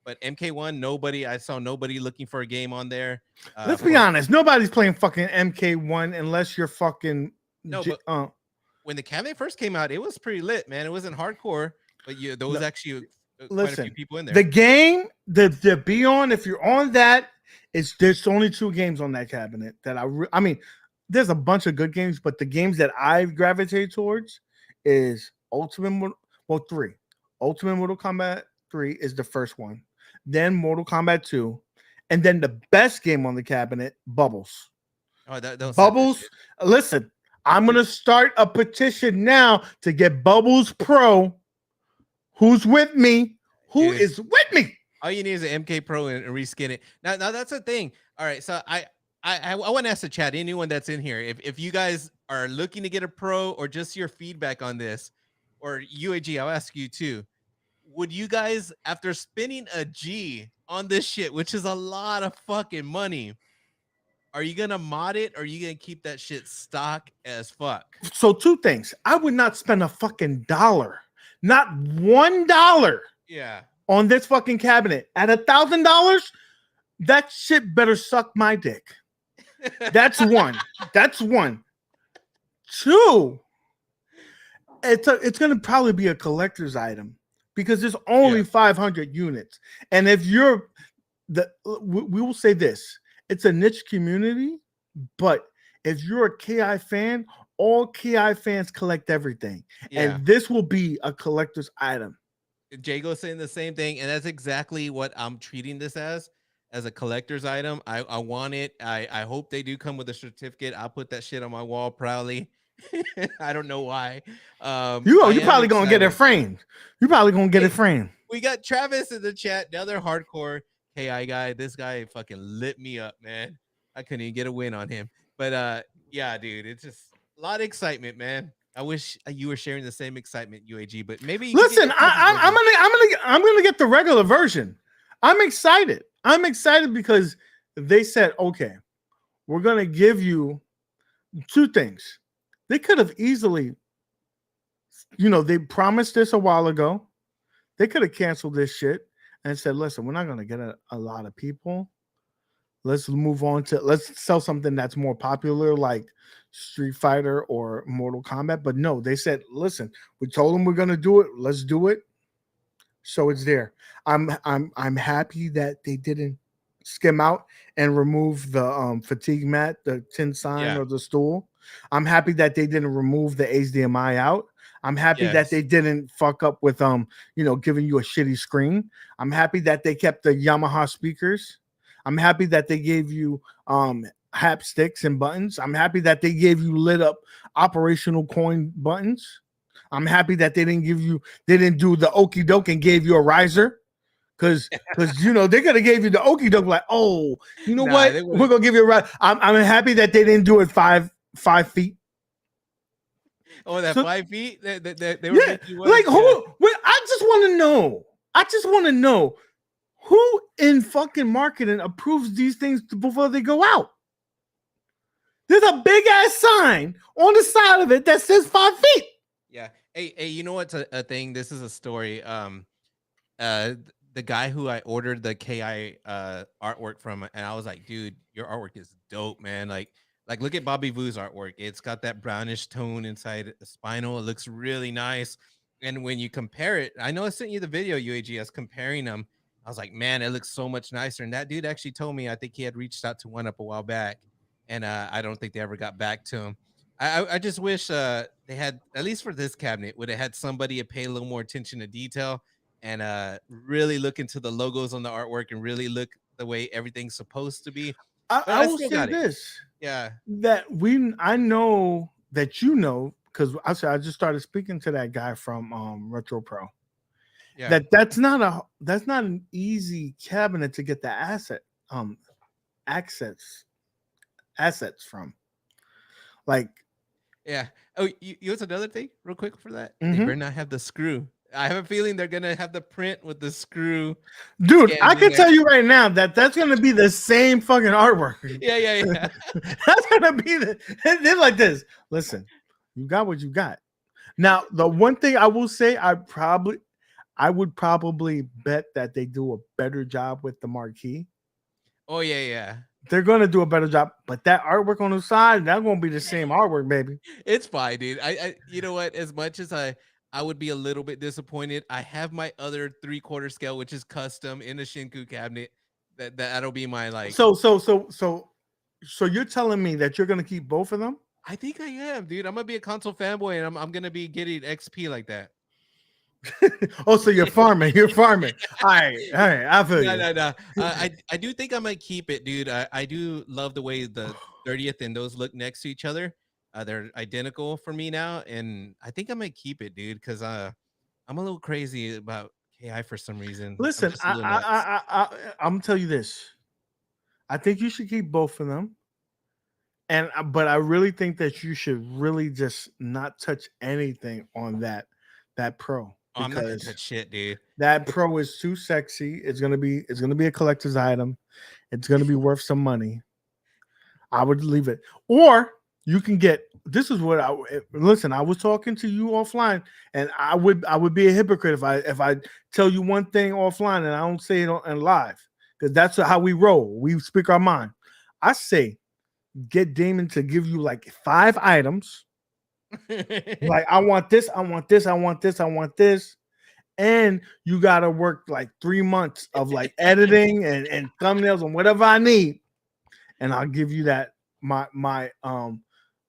but MK1, I saw nobody looking for a game on there. Let's be honest. Nobody's playing fucking MK1 unless you're fucking. No, but when the cabinet first came out, it was pretty lit, man. It wasn't hardcore, but there was actually quite a few people in there. The game, the be on, if you're on that, there's only 2 games on that cabinet that I mean, there's a bunch of good games, but the games that I gravitate towards is 3. Ultimate Mortal Kombat 3 is the first one. Then Mortal Kombat 2. And then the best game on the cabinet, Bubbles. Oh, Bubbles. Listen, I'm going to start a petition now to get Bubbles Pro. Who's with me? Who is with me? All you need is an MK Pro and reskin it. Now that's the thing. All right, so I want to ask the chat, anyone that's in here, if you guys are looking to get a Pro or just your feedback on this, or UAG, I'll ask you too. Would you guys, after spending a G on this shit, which is a lot of fucking money, are you gonna mod it or are you gonna keep that shit stock as fuck? So 2 things. I would not spend a fucking dollar, not $1. Yeah. On this fucking cabinet at $1,000. That shit better suck my dick. That's one. That's one. 2, it's going to probably be a collector's item because there's only 500 units. And if you're we will say this, it's a niche community, but if you're a KI fan, all KI fans collect everything. Yeah. And this will be a collector's item. Jago's saying the same thing, and that's exactly what I'm treating this as a collector's item. I want it. I hope they do come with a certificate. I'll put that shit on my wall proudly. I don't know why. You're probably gonna get it framed. You're probably gonna get it framed. We got Travis in the chat. Another hardcore KI guy. This guy fucking lit me up, man. I couldn't even get a win on him. But yeah, dude, it's just a lot of excitement, man. I wish you were sharing the same excitement, UAG, but maybe listen. I'm gonna get the regular version. I'm excited. I'm excited because they said, okay, we're gonna give you 2 things. They could have easily, they promised this a while ago. They could have canceled this shit and said, listen, we're not gonna get a lot of people. Let's move on let's sell something that's more popular, like Street Fighter or Mortal Kombat. But no, they said, listen, we told them we're gonna do it. Let's do it. So it's there. I'm happy that they didn't skim out and remove the fatigue mat, the tin sign or the stool. I'm happy that they didn't remove the HDMI out. I'm happy that they didn't fuck up with giving you a shitty screen. I'm happy that they kept the Yamaha speakers. I'm happy that they gave you hap sticks and buttons. I'm happy that they gave you lit up operational coin buttons. I'm happy that they didn't do the okie doke and gave you a riser. Because they could have gave you the okie doke, like, oh, you know what? We're gonna give you a riser. I'm happy that they didn't do it 5 feet. Oh, that 5 feet? They were like who? I just want to know. Who who in fucking marketing approves these things before they go out? There's a big ass sign on the side of it that says 5 feet. Yeah. Hey, you know what's a thing? This is a story. The guy who I ordered the KI artwork from, and I was like, dude, your artwork is dope, man. Like look at Bobby Vu's artwork. It's got that brownish tone inside the spinal. It looks really nice. And when you compare it, I know I sent you the video, UAGS, comparing them. I was like, man, it looks so much nicer. And that dude actually told me, I think he had reached out to WRP'S a while back, and I don't think they ever got back to him. I just wish they had, at least for this cabinet, would have had somebody to pay a little more attention to detail and really look into the logos on the artwork and really look the way everything's supposed to be. I will say this. Yeah. That I know that you know, because I just started speaking to that guy from Retro Pro. Yeah. That's not an easy cabinet to get the assets from. Like, yeah. Oh, you know what's another thing, real quick for that? They better not have the screw. I have a feeling they're gonna have the print with the screw. Dude, I can tell you right now that that's gonna be the same fucking artwork. Yeah. That's gonna be they're like this. Listen, you got what you got. Now, the one thing I will say, I would probably bet that they do a better job with the marquee. Oh yeah. They're gonna do a better job, but that artwork on the side, that's gonna be the same artwork, baby. It's fine, dude. I you know what? As much as I would be a little bit disappointed, I have my other 3/4 scale, which is custom in the Shinku cabinet. That'll be my like. So you're telling me that you're gonna keep both of them? I think I am, dude. I'm gonna be a console fanboy, and I'm gonna be getting XP like that. Oh, so you're farming. You're farming. All right. I feel you. No. I do think I might keep it, dude. I do love the way the 30th and those look next to each other. They're identical for me now, and I think I might keep it, dude, because I'm a little crazy about KI for some reason. Listen, I'm gonna tell you this. I think you should keep both of them, but I really think that you should really just not touch anything on that Pro. Oh, I'm not gonna touch shit, dude. That Pro is too sexy. It's gonna be a collector's item. It's gonna be worth some money. I would leave it, or you can get. This is what I listen. I was talking to you offline, and I would be a hypocrite if I tell you one thing offline and I don't say it on live, because that's how we roll. We speak our mind. I say, get Damon to give you like 5 items. Like, I want this, I want this, I want this, I want this, and you gotta work like 3 months of like editing and thumbnails and whatever I need, and I'll give you that my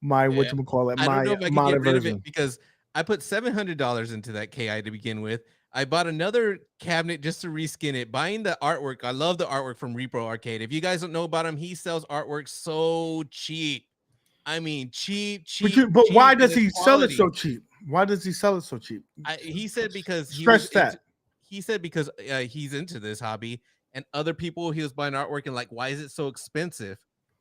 whatchamacallit, I don't know if I can get rid of version. it because I put $700 into that KI to begin with. I bought another cabinet just to reskin it. Buying the artwork, I love the artwork from Repro Arcade. If you guys don't know about him, he sells artwork so cheap. I mean, cheap. But why does he sell it so cheap? Why does he sell it so cheap? He said because he said because he's into this hobby, and other people he was buying artwork and like, why is it so expensive?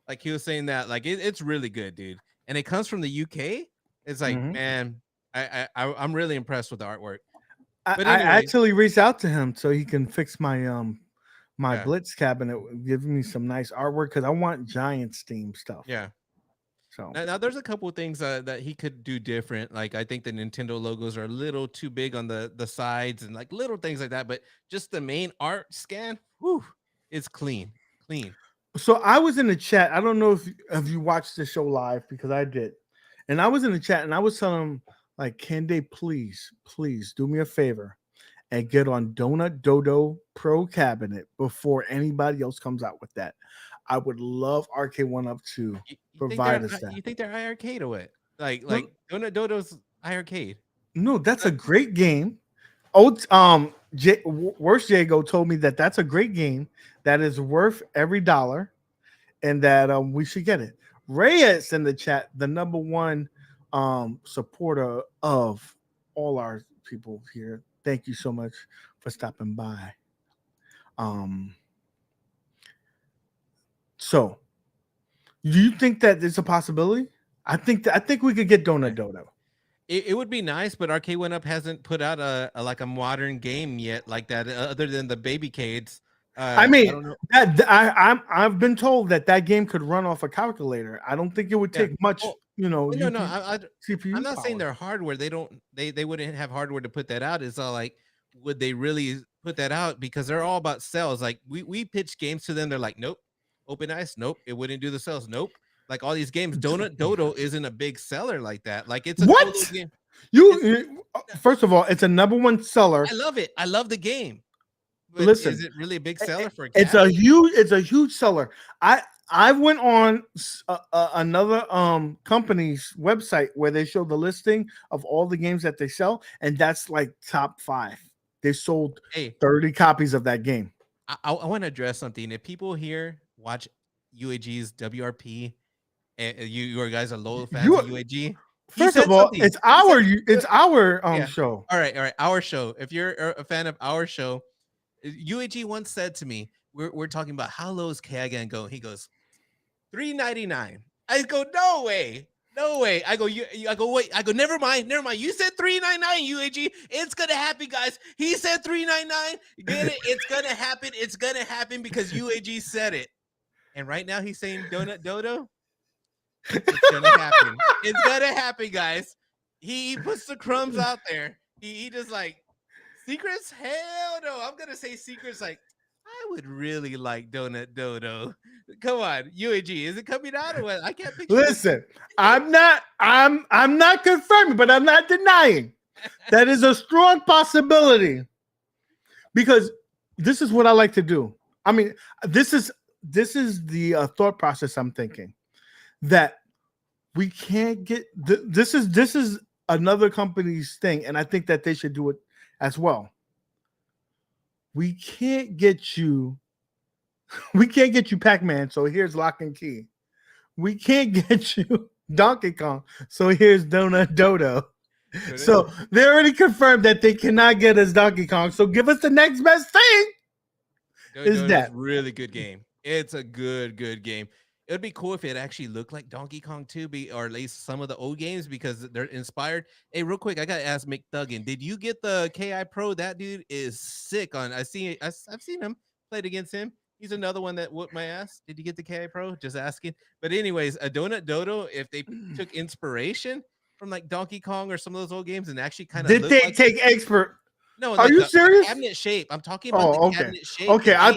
Like, he was saying that like it's really good, dude, and it comes from the UK. It's like, man, I'm really impressed with the artwork. But anyway, I actually reached out to him so he can fix my my Blitz cabinet, give me some nice artwork because I want Giants theme stuff. Yeah. So now there's a couple of things that he could do different. Like, I think the Nintendo logos are a little too big on the sides and like little things like that. But just the main art scan, it's clean. So I was in the chat. I don't know if you watched the show live, because I did. And I was in the chat and I was telling them, like, can they please do me a favor and get on Donut Dodo Pro cabinet before anybody else comes out with that. I would love Arcade1up to provide us that. You think they're iArcade or what? Like Donut Dodo's iArcade? No, that's a great game. Worst Jago told me that that's a great game that is worth every dollar, and that we should get it. Reyes in the chat, the #1 supporter of all our people here. Thank you so much for stopping by. So, do you think that it's a possibility? I think we could get Donut Dodo. It would be nice, but Arcade1up hasn't put out a modern game yet like that, other than the Babycades. I mean, I don't know. I've been told that game could run off a calculator. I don't think it would take much, Oh, no, I'm CPU not saying power. their hardware. They wouldn't have hardware to put that out. It's all like, would they really put that out? Because they're all about sales. Like we pitch games to them. They're like, nope. Open Ice, nope. It wouldn't do the sales, nope. Like all these games, Donut Dodo isn't a big seller like that. Like it's a What? Dodo game. First of all, it's a #1 seller. I love it. I love the game. But Listen, is it really a big seller for a it's a huge seller. I went on another company's website where they show the listing of all the games that they sell, and that's like top 5. They sold 30 copies of that game. I want to address something. If people here watch UAG's WRP, and you guys are loyal fans of UAG. First of all, it's our show. All right, our show. If you're a fan of our show, UAG once said to me, we're talking about how low is KI gonna go. He goes $3.99. I go, no way. I go, wait. I go, never mind. You said $3.99, UAG. It's gonna happen, guys. He said $3.99. Get it? It's gonna happen because UAG said it. And right now he's saying Donut Dodo. It's gonna happen. It's gonna happen, guys. He puts the crumbs out there. He just like secrets. Hell no. I'm gonna say secrets. Like I would really like Donut Dodo. Come on, UAG. Is it coming out or what? I can't picture. Listen, I'm not confirming, but I'm not denying that is a strong possibility because this is what I like to do. I mean, this is the thought process I'm thinking. That we can't get this is another company's thing, and I think that they should do it as well. We can't get you Pac-Man, so here's Lock and Key. We can't get you Donkey Kong, so here's Donut Dodo. So they already confirmed that they cannot get us Donkey Kong, so give us the next best thing. Is that really good game? It's a good game. It would be cool if it actually looked like Donkey Kong 2, or at least some of the old games because they're inspired. Hey, real quick, I gotta ask McThuggin, did you get the KI Pro? That dude is sick on. I've seen him played against him. He's another one that whooped my ass. Did you get the KI Pro? Just asking. But anyways, a Donut Dodo, if they took inspiration from like Donkey Kong or some of those old games and actually kind of did they take expert? No, are you serious? Cabinet shape. I'm talking about the cabinet shape. Okay, I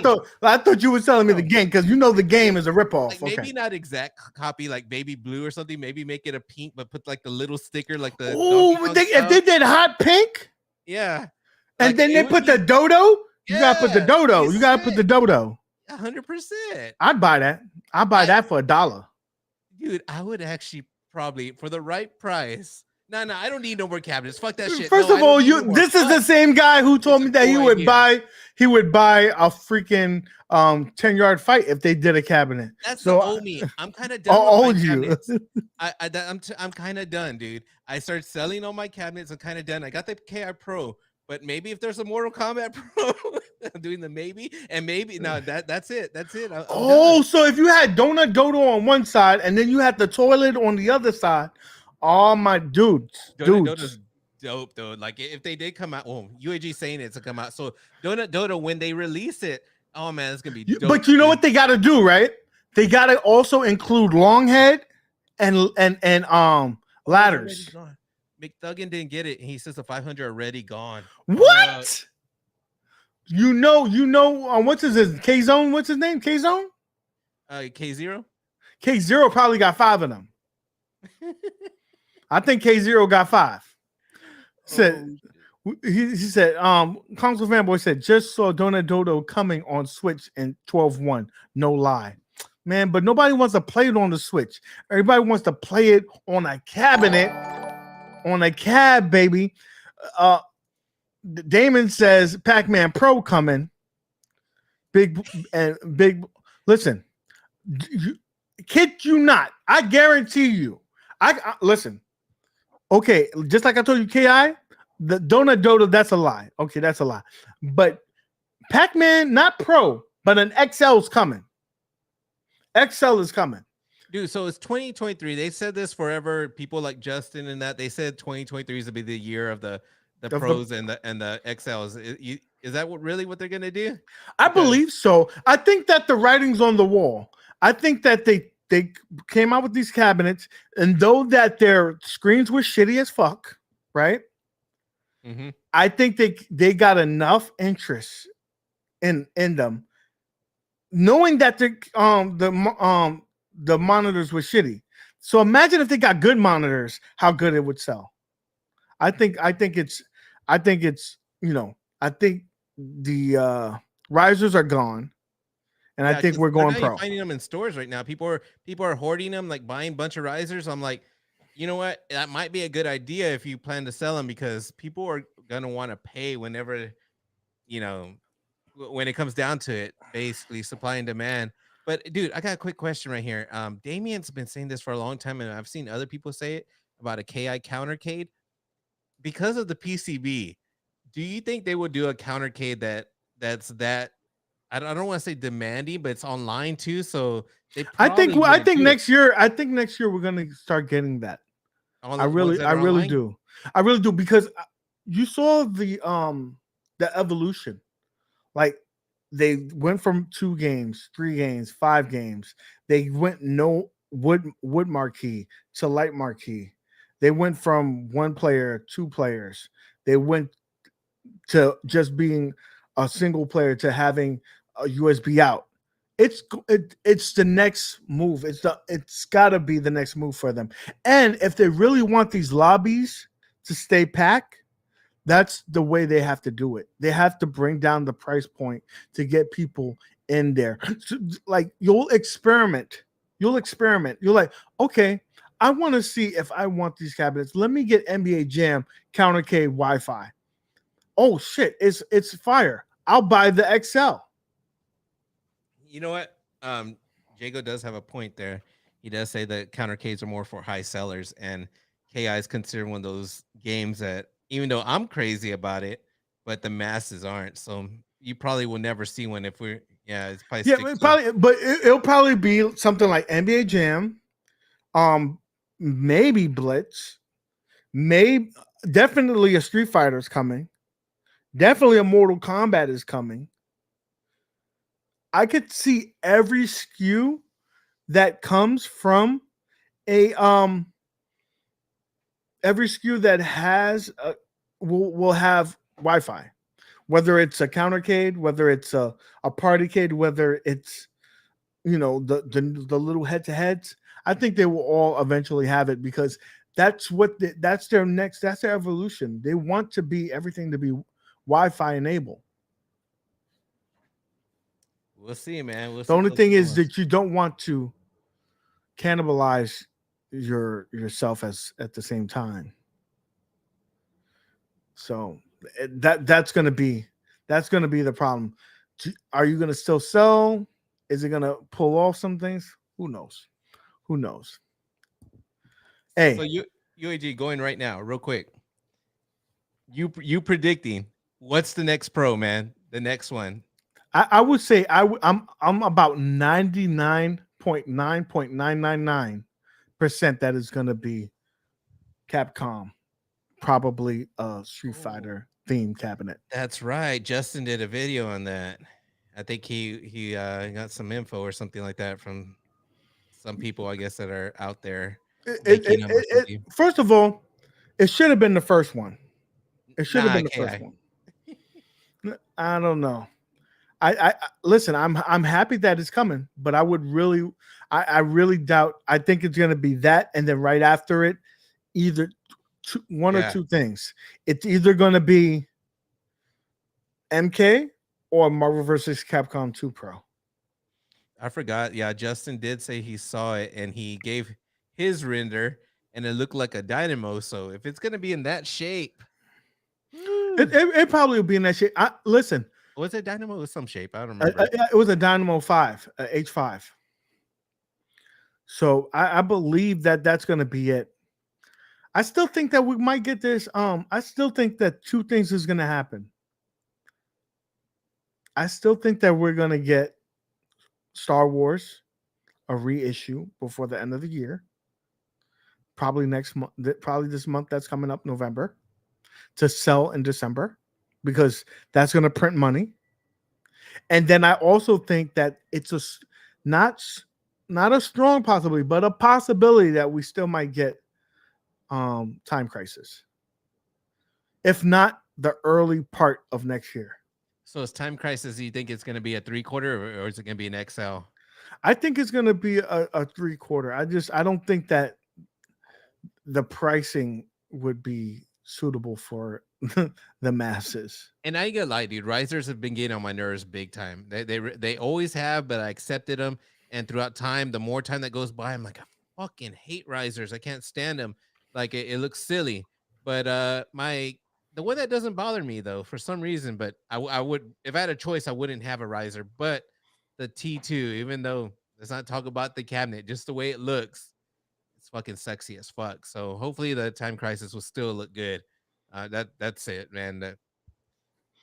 thought you were telling me the game because the game is a ripoff. Like maybe not exact copy like Baby Blue or something. Maybe make it a pink, but put like the little sticker like the. If they did hot pink, yeah, and like, then they put the dodo. You gotta put the dodo. You gotta put the dodo. 100%. I'd buy that. I'd buy that for $1. Dude, I would actually probably for the right price. No, I don't need no more cabinets. Fuck that shit. First of all, this is the same guy who told me that he would buy a freaking 10-yard fight if they did a cabinet. That's so old me. I'm kind of done with my cabinets. I'm kind of done, dude. I started selling all my cabinets. I'm kind of done. I got the KI Pro, but maybe if there's a Mortal Kombat Pro, I'm doing the maybe and maybe. No, that's it. That's it. I'm done. So if you had Donut Dodo on one side and then you had the toilet on the other side. All my dudes. Dodo's dope though. Like if they did come out, UAG saying it's to come out. So Donut Dodo, when they release it, oh man, it's gonna be dope. But you know what they gotta do, right? They gotta also include long head and ladders. McThuggin didn't get it. He says the 500 already gone. What? What's his K-Zone? What's his name? K-Zone? K0? K0 probably got 5 of them. I think K0 got 5. He said, Console Fanboy said, just saw Donut Dodo coming on Switch in 12.1. No lie. Man, but nobody wants to play it on the Switch. Everybody wants to play it on a cabinet, on a cab, baby. Damon says Pac-Man Pro coming. Big. Listen, kid you not. I guarantee you. I listen. Okay, just like I told you, KI, the Donut Dodo, that's a lie. Okay, that's a lie. But Pac-Man, not Pro, but an XL is coming. XL is coming. Dude, so it's 2023. They said this forever. People like Justin and that, they said 2023 is to be the year of the the Pros and the XLs. Is that really what they're gonna do? I believe so. I think that the writing's on the wall. I think that they came out with these cabinets, and though that their screens were shitty as fuck, right? Mm-hmm. I think they got enough interest in them, knowing that the monitors were shitty. So imagine if they got good monitors, how good it would sell. I think it's I think the risers are gone, and I think we're going pro. You're finding them in stores right now. People are hoarding them, like buying a bunch of risers. I'm like, you know what? That might be a good idea if you plan to sell them, because people are gonna want to pay whenever, when it comes down to it, basically supply and demand. But dude, I got a quick question right here. Damien's been saying this for a long time, and I've seen other people say it about a KI countercade. Because of the PCB, do you think they would do a countercade that's I don't want to say demanding, but it's online too? So I think next year we're gonna start getting that. I really do. I really do, because you saw the evolution. Like, they went from 2 games, 3 games, 5 games. They went no wood marquee to light marquee. They went from 1 player, 2 players. They went to just being a single player to having a USB out. It's the next move. It's got to be the next move for them. And if they really want these lobbies to stay packed, that's the way they have to do it. They have to bring down the price point to get people in there. So, like, you'll experiment. You're like, okay, I want to see if I want these cabinets. Let me get NBA Jam countercade Wi-Fi. Oh shit, it's fire. I'll buy the XL. You know what? Jago does have a point there. He does say that countercades are more for high sellers, and KI is considered one of those games that, even though I'm crazy about it, but the masses aren't. So you probably will never see one if we're it's probably it'll probably be something like NBA Jam, maybe Blitz, maybe definitely a Street Fighter is coming, definitely a Mortal Kombat is coming. I could see every SKU that comes from a every SKU that has will have Wi-Fi, whether it's a countercade, whether it's a partycade, whether it's the little head-to-heads. I think they will all eventually have it, because that's their evolution. They want to be everything to be Wi-Fi enabled. We'll see, man. The only thing is that you don't want to cannibalize yourself at the same time. So that's going to be the problem. Are you going to still sell? Is it going to pull off some things? Who knows? Hey, so UAG, going right now, real quick. You predicting what's the next Pro, man? The next one. I would say I'm about 99.999% that is going to be Capcom, probably a Street Fighter theme cabinet. That's right. Justin did a video on that. I think he got some info or something like that from some people, I guess, that are out there. First of all, it should have been the first one. It should have been the first one. I don't know. I listen. I'm happy that it's coming, but I would really, I really doubt. I think it's going to be that, and then right after it, either one or two things. It's either going to be MK or Marvel vs. Capcom 2 Pro. I forgot. Yeah, Justin did say he saw it, and he gave his render, and it looked like a dynamo. So if it's going to be in that shape, it probably will be in that shape. Listen. Was it Dynamo? It was some shape. I don't remember. It was a Dynamo 5, H5. So I believe that's going to be it. I still think that we might get this. I still think that 2 things is going to happen. I still think that we're going to get Star Wars, a reissue before the end of the year. Probably next month. Probably this month that's coming up, November. to sell in December because that's going to print money. And then I also think that it's not not a strong possibility, but a possibility that we still might get Time Crisis, if not the early part of next year. So is Time Crisis, do you think it's going to be a 3/4 or is it going to be an XL? I think it's going to be a 3/4. I don't think that the pricing would be suitable for the masses. And I ain't gonna lie, dude. Risers have been getting on my nerves big time. They always have, but I accepted them. And throughout time, the more time that goes by, I'm like, I fucking hate risers. I can't stand them. Like it looks silly. But the one that doesn't bother me though, for some reason. But I would, if I had a choice, I wouldn't have a riser. But the T2, even though let's not talk about the cabinet, just the way it looks, it's fucking sexy as fuck. So hopefully the Time Crisis will still look good. That's it, man.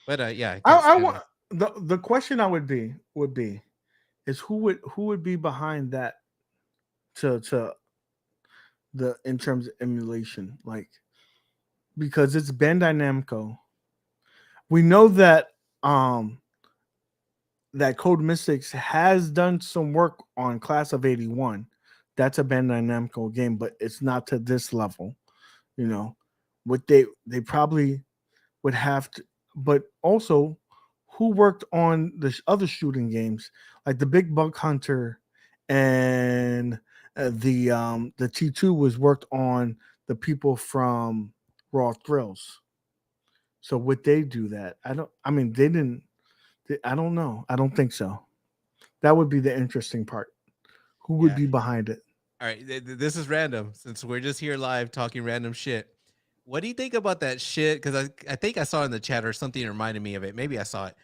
But yeah, I want the question I would be is who would be behind that to the in terms of emulation, like, because it's Bandai Namco. We know that that Code Mystics has done some work on Class of 81. That's a Bandai Namco game, but it's not to this level. You know, what they probably would have to, but also who worked on the other shooting games like the Big Bug Hunter and the T2 was worked on the people from Raw Thrills. So would they do that? I don't know. I don't think so. That would be the interesting part. Who would be behind it? All right, this is random since we're just here live talking random shit. What do you think about that shit? Because I think I saw it in the chat or something reminded me of it. Maybe I saw it.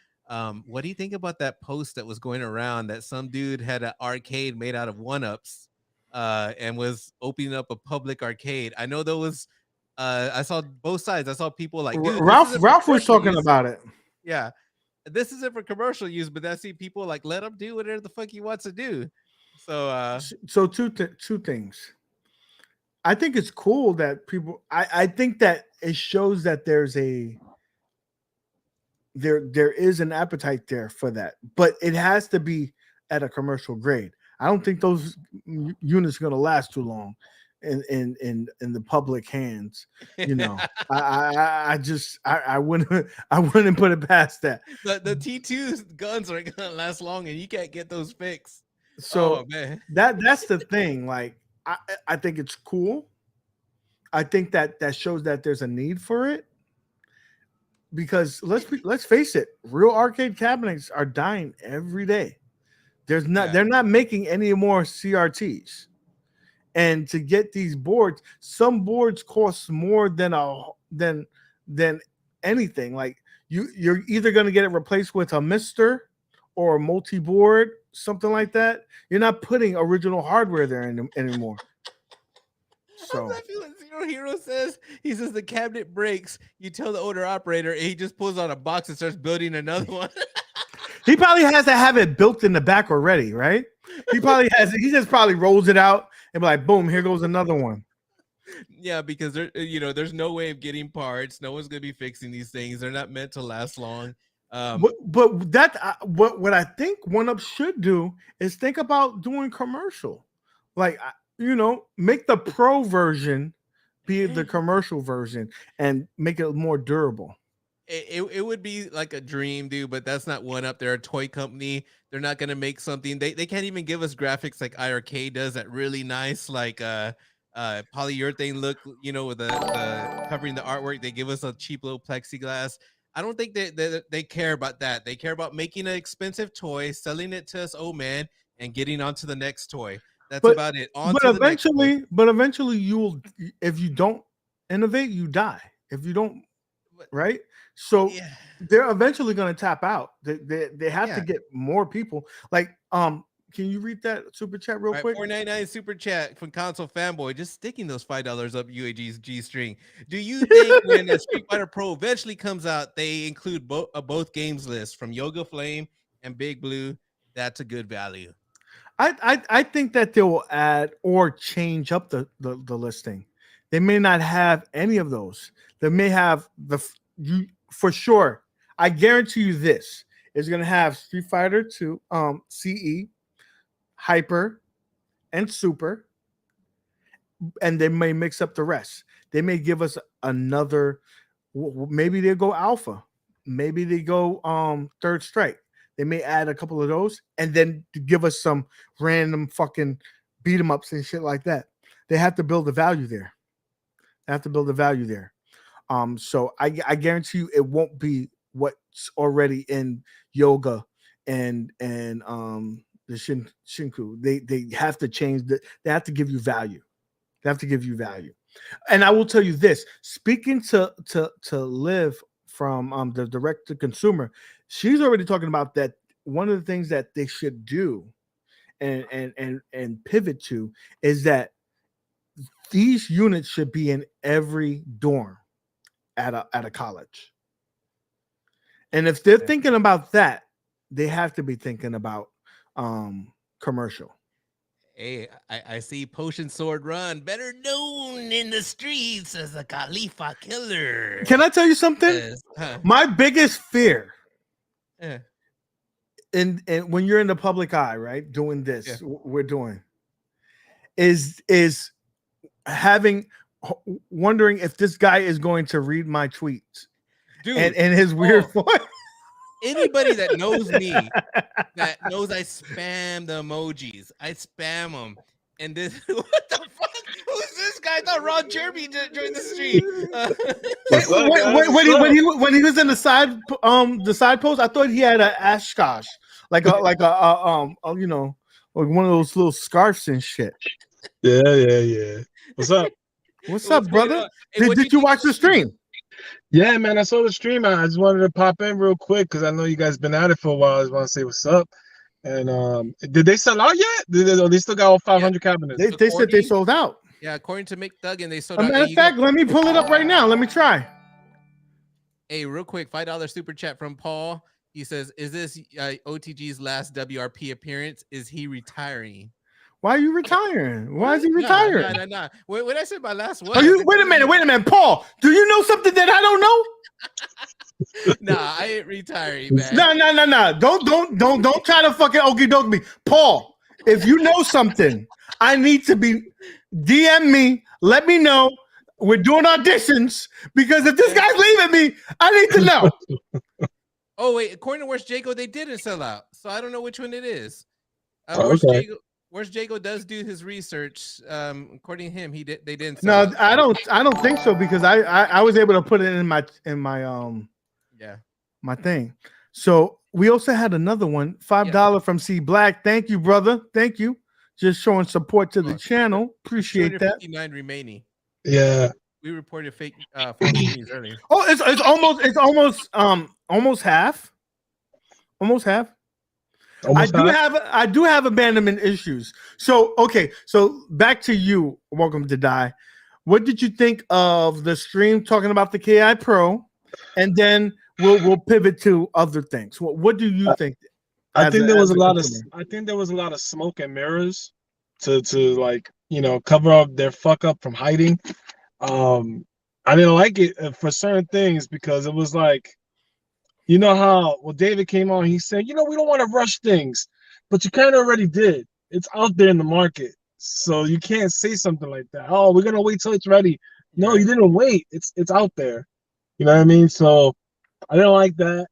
What do you think about that post that was going around that some dude had an arcade made out of 1-ups and was opening up a public arcade? I know there was I saw both sides. I saw people like, dude, Ralph was talking about it. Yeah, this isn't for commercial use, but I see people like, let him do whatever the fuck he wants to do. So two things. I think it's cool that people. I think that it shows that there is an appetite there for that, but it has to be at a commercial grade. I don't think those units are going to last too long in the public hands. You know, I wouldn't put it past that. The T2 guns aren't going to last long, and you can't get those fixed. So man, that's the thing. Like, I think it's cool. I think that shows that there's a need for it, because let's face it, real arcade cabinets are dying every day. They're not making any more CRTs, and to get these boards, some boards cost more than anything. Like you're either going to get it replaced with a Mister or a multi-board, something like that. You're not putting original hardware there anymore. So Zero Hero says, he says the cabinet breaks, you tell the owner operator, and he just pulls out a box and starts building another one. He probably has to have it built in the back already, right? He just probably rolls it out and be like, boom, here goes another one. Yeah, because there's no way of getting parts. No one's gonna be fixing these things. They're not meant to last long. But that what I think 1UP should do is think about doing commercial, like, make the pro version be the commercial version and make it more durable. It would be like a dream, dude, but that's not 1UP. They're a toy company. They're not gonna make something. They can't even give us graphics like iArcade does, that really nice like polyurethane look, with the covering the artwork. They give us a cheap little plexiglass. I don't think they care about that. They care about making an expensive toy, selling it to us, oh man, and getting on to the next toy. That's about it. But eventually you'll, if you don't innovate, you die. If you don't, right? So they're eventually going to tap out. They have to get more people. Like, can you read that super chat real quick? 499 super chat from Console Fanboy, just sticking those $5 up UAG's G string. Do you think when a Street Fighter Pro eventually comes out, they include both games list from Yoga Flame and Big Blue? That's a good value. I think that they will add or change up the listing. They may not have any of those. They may have you for sure. I guarantee you this is going to have Street Fighter 2, CE, Hyper, and Super, and they may mix up the rest. They may give us another. Maybe they go Alpha. Maybe they go Third Strike. They may add a couple of those, and then to give us some random fucking beat 'em ups and shit like that. They have to build the value there. So I guarantee you it won't be what's already in Yoga and the Shinku. They have to change they have to give you value. And I will tell you this, speaking to Liv from the direct to consumer, she's already talking about that. One of the things that they should do and pivot to is that these units should be in every dorm at a college. And if they're thinking about that, they have to be thinking about commercial. Hey, I see Potion Sword Run, better known in the streets as the Khalifa Killer. Can I tell you something? My biggest fear, and when you're in the public eye, right, doing this, we're doing, is wondering if this guy is going to read my tweets, dude, and his weird voice. Anybody that knows me, that knows I spam the emojis. I spam them. And this, what the fuck? Who's this guy? I thought Ron Jeremy joined the stream. When he was in the side post, I thought he had an Ashkosh, like you know, like one of those little scarves and shit. Yeah. What's up? What's up, brother? Did you watch the stream? Yeah, man, I saw the stream. I just wanted to pop in real quick because I know you guys been at it for a while. I just want to say what's up. And did they sell out yet? They still got all 500 cabinets? They said they sold out. Yeah, according to McDuggan, they sold out. Matter of fact, let me pull it up right now. Let me try. Hey, real quick, $5 super chat from Paul. He says, "Is this OTG's last WRP appearance? Is he retiring?" Why are you retiring? Why is he retiring? No. When I said my last one, wait a minute, Paul. Do you know something that I don't know? Nah, I ain't retiring, man. No. Don't try to fucking okie doke me, Paul. If you know something, I need to be DM me. Let me know. We're doing auditions because if this guy's leaving me, I need to know. Oh wait, according to Where's Jago, they didn't sell out, so I don't know which one it is. Okay. Where's Jago does do his research. According to him, they didn't. No, I don't think so because I was able to put it in my my thing. So we also had another one, $5 from C Black. Thank you, brother. Thank you. Just showing support to the channel. Appreciate that. 59 remaining. Yeah. We reported fake news earlier. Oh, it's almost half. Almost half. I do have abandonment issues. So okay, so back to you. Welcome to Die. What did you think of the stream talking about the KI Pro? And then we'll pivot to other things. What do you think? I think there was a lot of smoke and mirrors to like, you know, cover up their fuck up from hiding. I didn't like it for certain things because it was like, you know how David came on, he said, you know, we don't want to rush things, but you kind of already did. It's out there in the market, so you can't say something like that. Oh, we're gonna wait till it's ready. No, you didn't wait. It's out there. You know what I mean? So I didn't like that.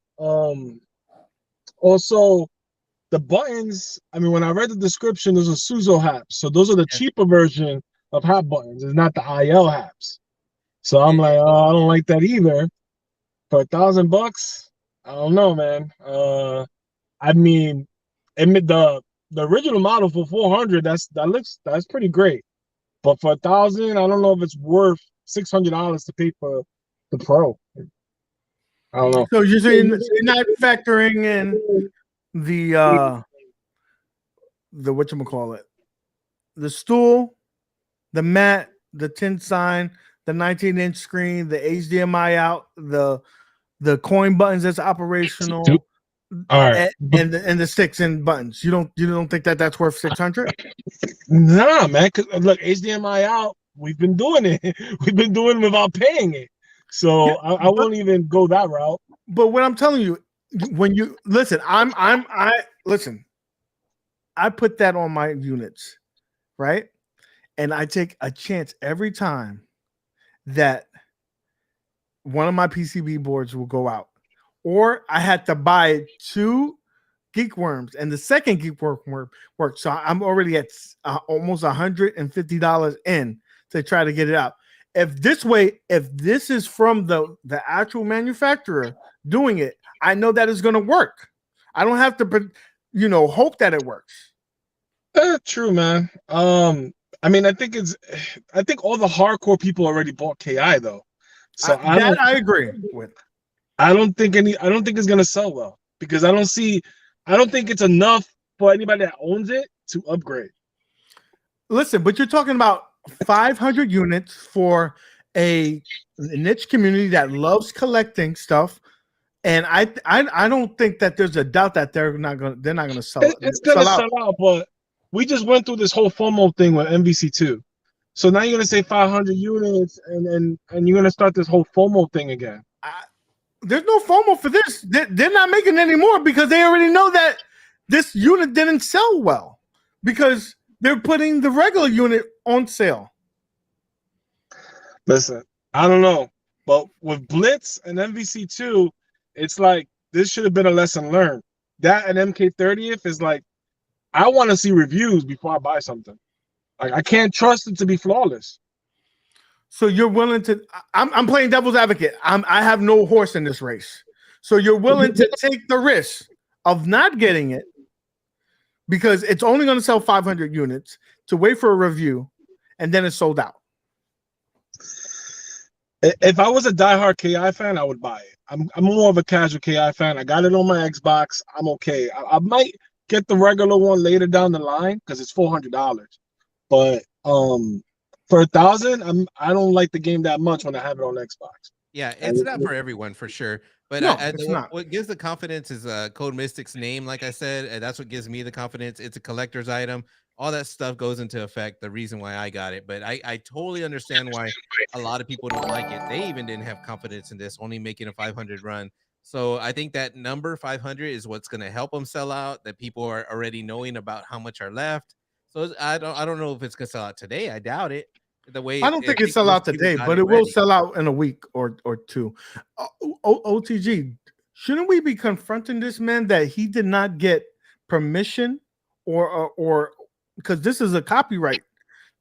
Also, the buttons. I mean, when I read the description, those are Suzo haps. So those are the cheaper version of hap buttons. It's not the IL haps. So I'm like, oh, I don't like that either. For $1,000. I don't know, man. I mean, the original model for 400, that's pretty great. But for 1,000, I don't know if it's worth $600 to pay for the Pro. I don't know. So you're saying you're not factoring in the whatchamacallit, the stool, the mat, the tin sign, the 19-inch screen, the HDMI out, the coin buttons that's operational, all right, and the sticks and buttons. You don't think that's worth 600? Nah, man. Look, HDMI out. We've been doing it. We've been doing it without paying it. So I won't even go that route. But what I'm telling you, when you listen, listen. I put that on my units, right? And I take a chance every time that one of my PCB boards will go out, or I had to buy 2 Geek Worms, and the second Geek Worm worked. So I'm already at almost $150 in to try to get it out. If this is from the actual manufacturer doing it, I know that it's going to work. I don't have to, hope that it works. True, man. I mean, I think all the hardcore people already bought KI though. So I agree with. I don't think it's gonna sell well because I don't think it's enough for anybody that owns it to upgrade. Listen, but you're talking about 500 units for a niche community that loves collecting stuff, and I don't think that there's a doubt that they're not gonna sell it. It's gonna sell out, but we just went through this whole FOMO thing with MvC2. So now you're gonna say 500 units, and you're gonna start this whole FOMO thing again. There's no FOMO for this. They're not making any more because they already know that this unit didn't sell well because they're putting the regular unit on sale. Listen, I don't know, but with Blitz and MvC2, it's like this should have been a lesson learned. That and MK30th is like, I want to see reviews before I buy something. Like I can't trust it to be flawless. So you're willing to? I'm playing devil's advocate. I have no horse in this race. So you're willing to take the risk of not getting it because it's only going to sell 500 units to wait for a review, and then it's sold out. If I was a diehard KI fan, I would buy it. I'm more of a casual KI fan. I got it on my Xbox. I'm okay. I might get the regular one later down the line because it's $400. But for $1,000, I don't like the game that much when I have it on Xbox. Yeah, it's not for everyone for sure. But no, it's not. What gives the confidence is Code Mystic's name, like I said, and that's what gives me the confidence. It's a collector's item. All that stuff goes into effect, the reason why I got it. But I totally understand why a lot of people don't like it. They even didn't have confidence in this, only making a 500 run. So I think that number 500 is what's going to help them sell out, that people are already knowing about how much are left. So I don't know if it's going to sell out today. I doubt it. The way I don't think it sell out today, but it will sell out in a week or two. OTG, shouldn't we be confronting this man that he did not get permission or because this is a copyright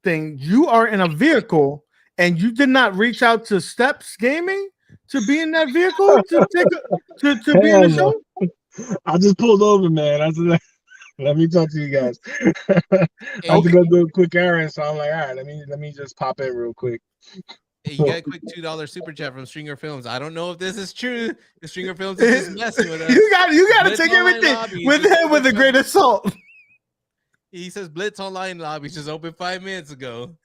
thing? You are in a vehicle and you did not reach out to Steps Gaming to be in that vehicle to be in the show? I just pulled over, man. I said, let me talk to you guys. I have to go do a quick errand, so I'm like, all right, let me just pop in real quick. Hey, you got a quick $2 super chat from Stringer Films. I don't know if this is true. The Stringer Films is just messing with us. You got to take everything with a great assault. He says Blitz online lobbies just opened 5 minutes ago.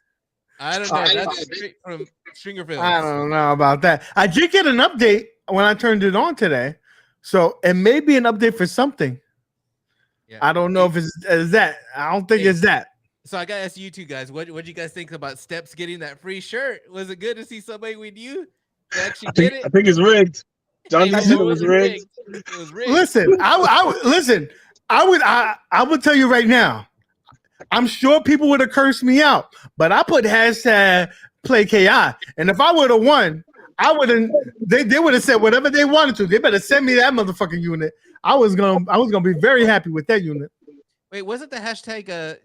I don't know. That's straight from Stringer Films. I don't know about that. I did get an update when I turned it on today, so it may be an update for something. Yeah. I don't know if it's that. I don't think it's that. So I gotta ask you two guys, what do you guys think about Steps getting that free shirt? Was it good to see somebody with you actually get it? I think it's rigged. John said it was rigged. It was rigged. Listen, I would tell you right now. I'm sure people would have cursed me out, but I put hashtag play KI, and if I would have won, I wouldn't. They would have said whatever they wanted to. They better send me that motherfucking unit. I was gonna be very happy with that unit. Wait, wasn't the hashtag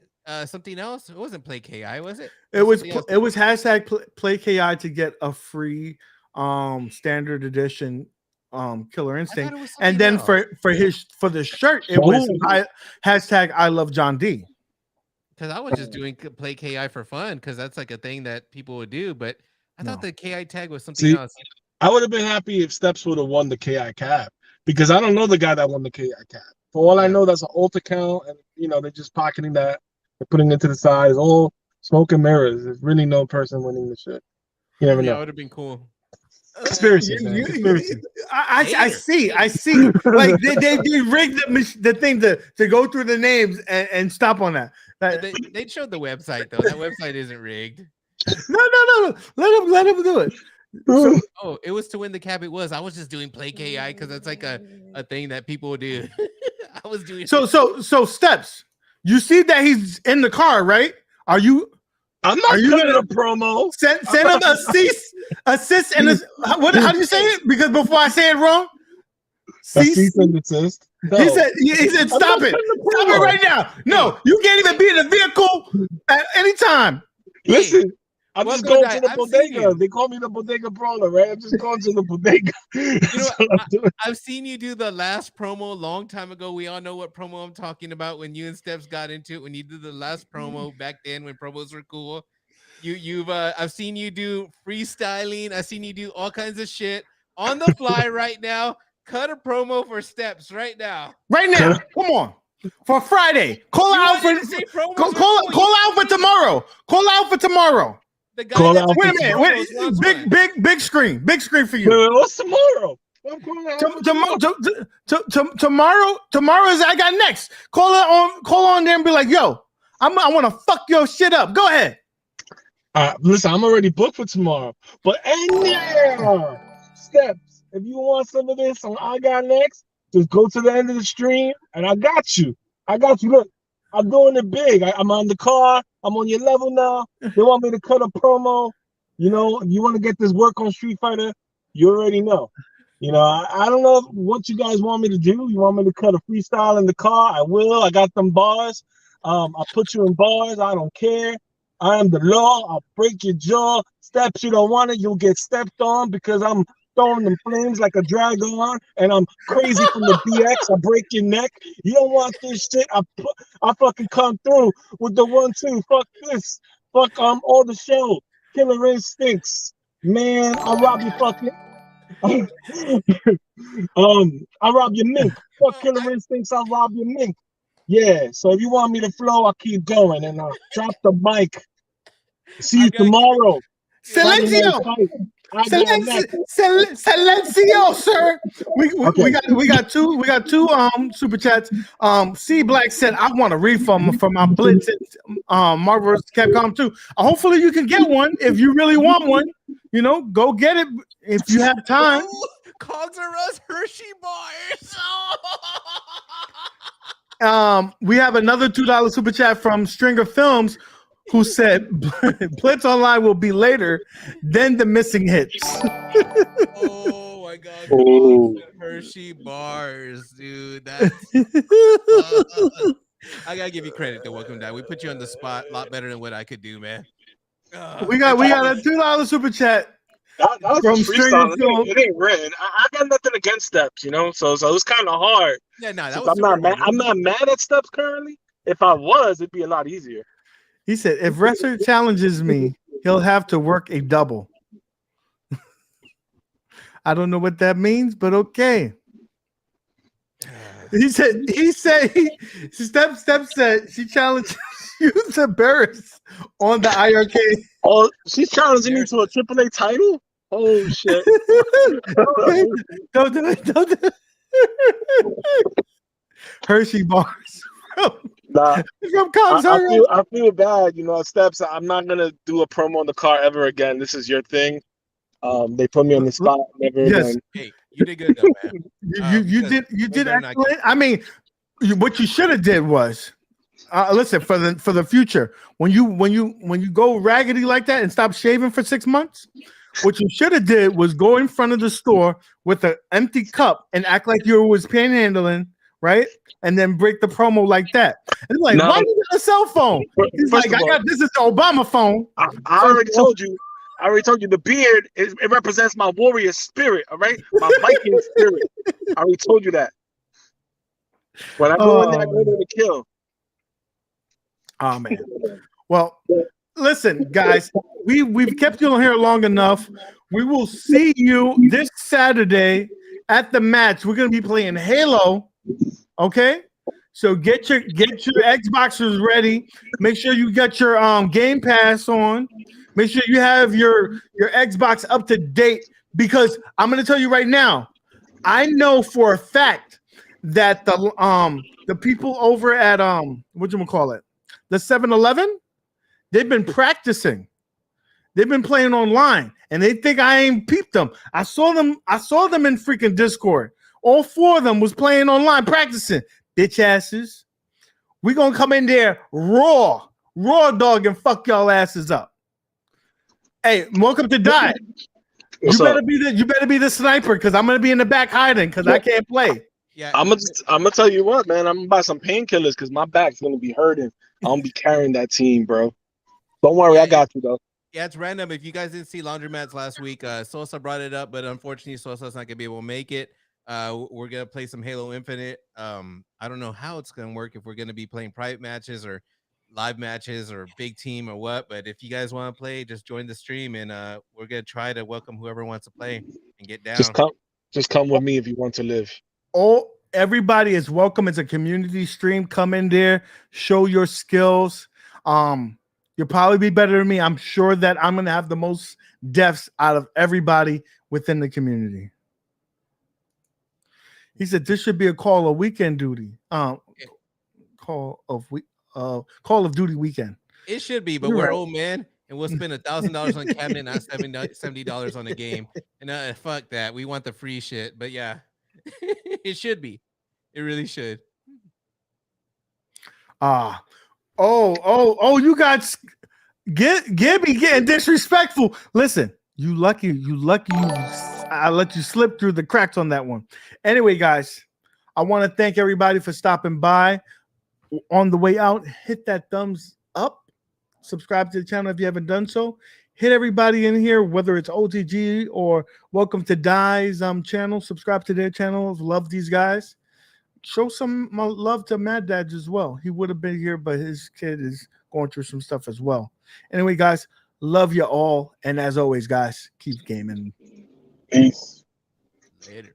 something else? It wasn't play KI, was it? It was hashtag play KI to get a free standard edition Killer Instinct, and then else. for the shirt it was hashtag I love John D. Because I was just doing play KI for fun because that's like a thing that people would do, but I thought the KI tag was something else. I would have been happy if Steps would have won the KI cap because I don't know the guy that won the KI cap. For all I know, that's an alt account, and they're just pocketing that, they're putting it to the side. It's all smoke and mirrors. There's really no person winning the shit. You never know. That would have been cool. Conspiracy. Conspiracy. I see. Like they rigged the thing to go through the names and stop on that. They showed the website though. That website isn't rigged. No. Let him do it. Oh, it was to win the cap. It was. I was just doing play KI because that's like a thing that people do. I was doing. So steps. You see that he's in the car, right? Are you? I'm not cutting a promo. Send him a assist, and what? How do you say it? Because before I say it wrong, cease and desist. No. He said, stop it. Stop it right now. No, you can't even be in the vehicle at any time. Listen, I'm just going to the bodega. They call me the bodega brawler, right? I'm just going to the bodega. I've seen you do the last promo a long time ago. We all know what promo I'm talking about when you and Steps got into it. When you did the last promo back then when promos were cool. I've seen you do freestyling. I've seen you do all kinds of shit on the fly right now. Cut a promo for Steps right now. Right now. Come on. For Friday. Call out for tomorrow. Call out for tomorrow. The guy wait a minute. Big screen. Big screen for you. What's tomorrow? Tomorrow is I got next. Call on there and be like, yo, I want to fuck your shit up. Go ahead. Listen, I'm already booked for tomorrow. But Steps. If you want some of this on I Got Next, just go to the end of the stream and I got you. Look, I'm doing it big. I'm on the car. I'm on your level now. They want me to cut a promo. You know, you want to get this work on Street Fighter, you already know. You know, I don't know what you guys want me to do. You want me to cut a freestyle in the car? I will. I got them bars. I'll put you in bars. I don't care. I am the law. I'll break your jaw. Steps, you don't want it, you'll get stepped on because I'm throwing them flames like a dragon, and I'm crazy from the BX. I break your neck. You don't want this shit. I fucking come through with the 1-2. Fuck this. Fuck all the show. Killer Instincts. Man, I'll rob you fucking. I'll rob your mink. Fuck Killer Instincts. I'll rob your mink. Yeah. So if you want me to flow, I'll keep going and I'll drop the mic. See you tomorrow. Silencio, sir. We got two super chats. C Black said, I want a refund for my Blitz and Marvel vs. Capcom 2. Hopefully you can get one if you really want one. You know, go get it if you have time. Cogs R Us Hershey bars. We have another $2 super chat from Stringer Films, who said Blitz Online will be later than the missing hits. Oh my god. Hershey bars, dude. That's I gotta give you credit to Welcome Down. We put you on the spot a lot better than what I could do, man. We got a $2 super chat. That was from Stringer Films. It ain't written. I got nothing against Steps, you know, so it was kind of hard. Yeah, no, I'm not mad at Steps currently. If I was, it'd be a lot easier. He said, if wrestler challenges me, he'll have to work a double. I don't know what that means, but okay. Steps said she challenged you to Barris on the IRK. Oh, she's challenging me to a AAA title? Oh shit. Don't do it. Hershey bars. Nah, I feel bad, you know, Steps. I'm not gonna do a promo on the car ever again. This is your thing. They put me on the spot. Never again. Hey, you did good though, man. You did excellent. I mean, what you should have did was listen for the future. When you go raggedy like that and stop shaving for 6 months, what you should have did was go in front of the store with an empty cup and act like you was panhandling, right? And then break the promo like that. And like, why you got a cell phone? He's like, this is the Obama phone. I already told you. The beard it represents my warrior spirit. All right, my Viking spirit. I already told you that. When I go in there, I go there to kill. Oh man. Well, listen, guys, we've kept you on here long enough. We will see you this Saturday at the match. We're gonna be playing Halo. Okay, so get your Xboxers ready. Make sure you got your Game Pass on. Make sure you have your Xbox up to date, because I'm going to tell you right now, I know for a fact that the people over at the 7-Eleven, they've been practicing, They've been playing online, and they think I ain't peeped them. I saw them in freaking Discord. All 4 of them was playing online, practicing. Bitch asses. We gonna come in there raw dog, and fuck y'all asses up. Hey, welcome to Die. You better be the sniper, because I'm gonna be in the back hiding because I can't play. Yeah, I'm gonna tell you what, man. I'm gonna buy some painkillers because my back's gonna be hurting. I'm gonna be carrying that team, bro. Don't worry, I got you though. Yeah, it's random. If you guys didn't see Laundromats last week, Sosa brought it up, but unfortunately, Sosa's not gonna be able to make it. We're gonna play some Halo Infinite. I don't know how it's gonna work, if we're gonna be playing private matches or live matches or big team or what. But if you guys want to play, just join the stream, and we're gonna try to welcome whoever wants to play and get down. Just come with me if you want to live. Everybody is welcome. It's a community stream. Come in there, show your skills. You'll probably be better than me. I'm sure that I'm going to have the most deaths out of everybody within the community. He said this should be a Call of Weekend duty. Call of Duty weekend. It should be, but we're old men, and we'll spend $1,000 on cabinet, not $70 on a game. And fuck that. We want the free shit. But yeah, it should be. It really should. You got Gibby getting disrespectful. Listen, you lucky. I let you slip through the cracks on that one. Anyway, guys, I want to thank everybody for stopping by. On the way out, hit that thumbs up. Subscribe to the channel if you haven't done so. Hit everybody in here, whether it's OTG or Welcome to Die's channel. Subscribe to their channel. Love these guys. Show some love to Mad Dad as well. He would have been here, but his kid is going through some stuff as well. Anyway, guys, love you all. And as always, guys, keep gaming. Peace. Later.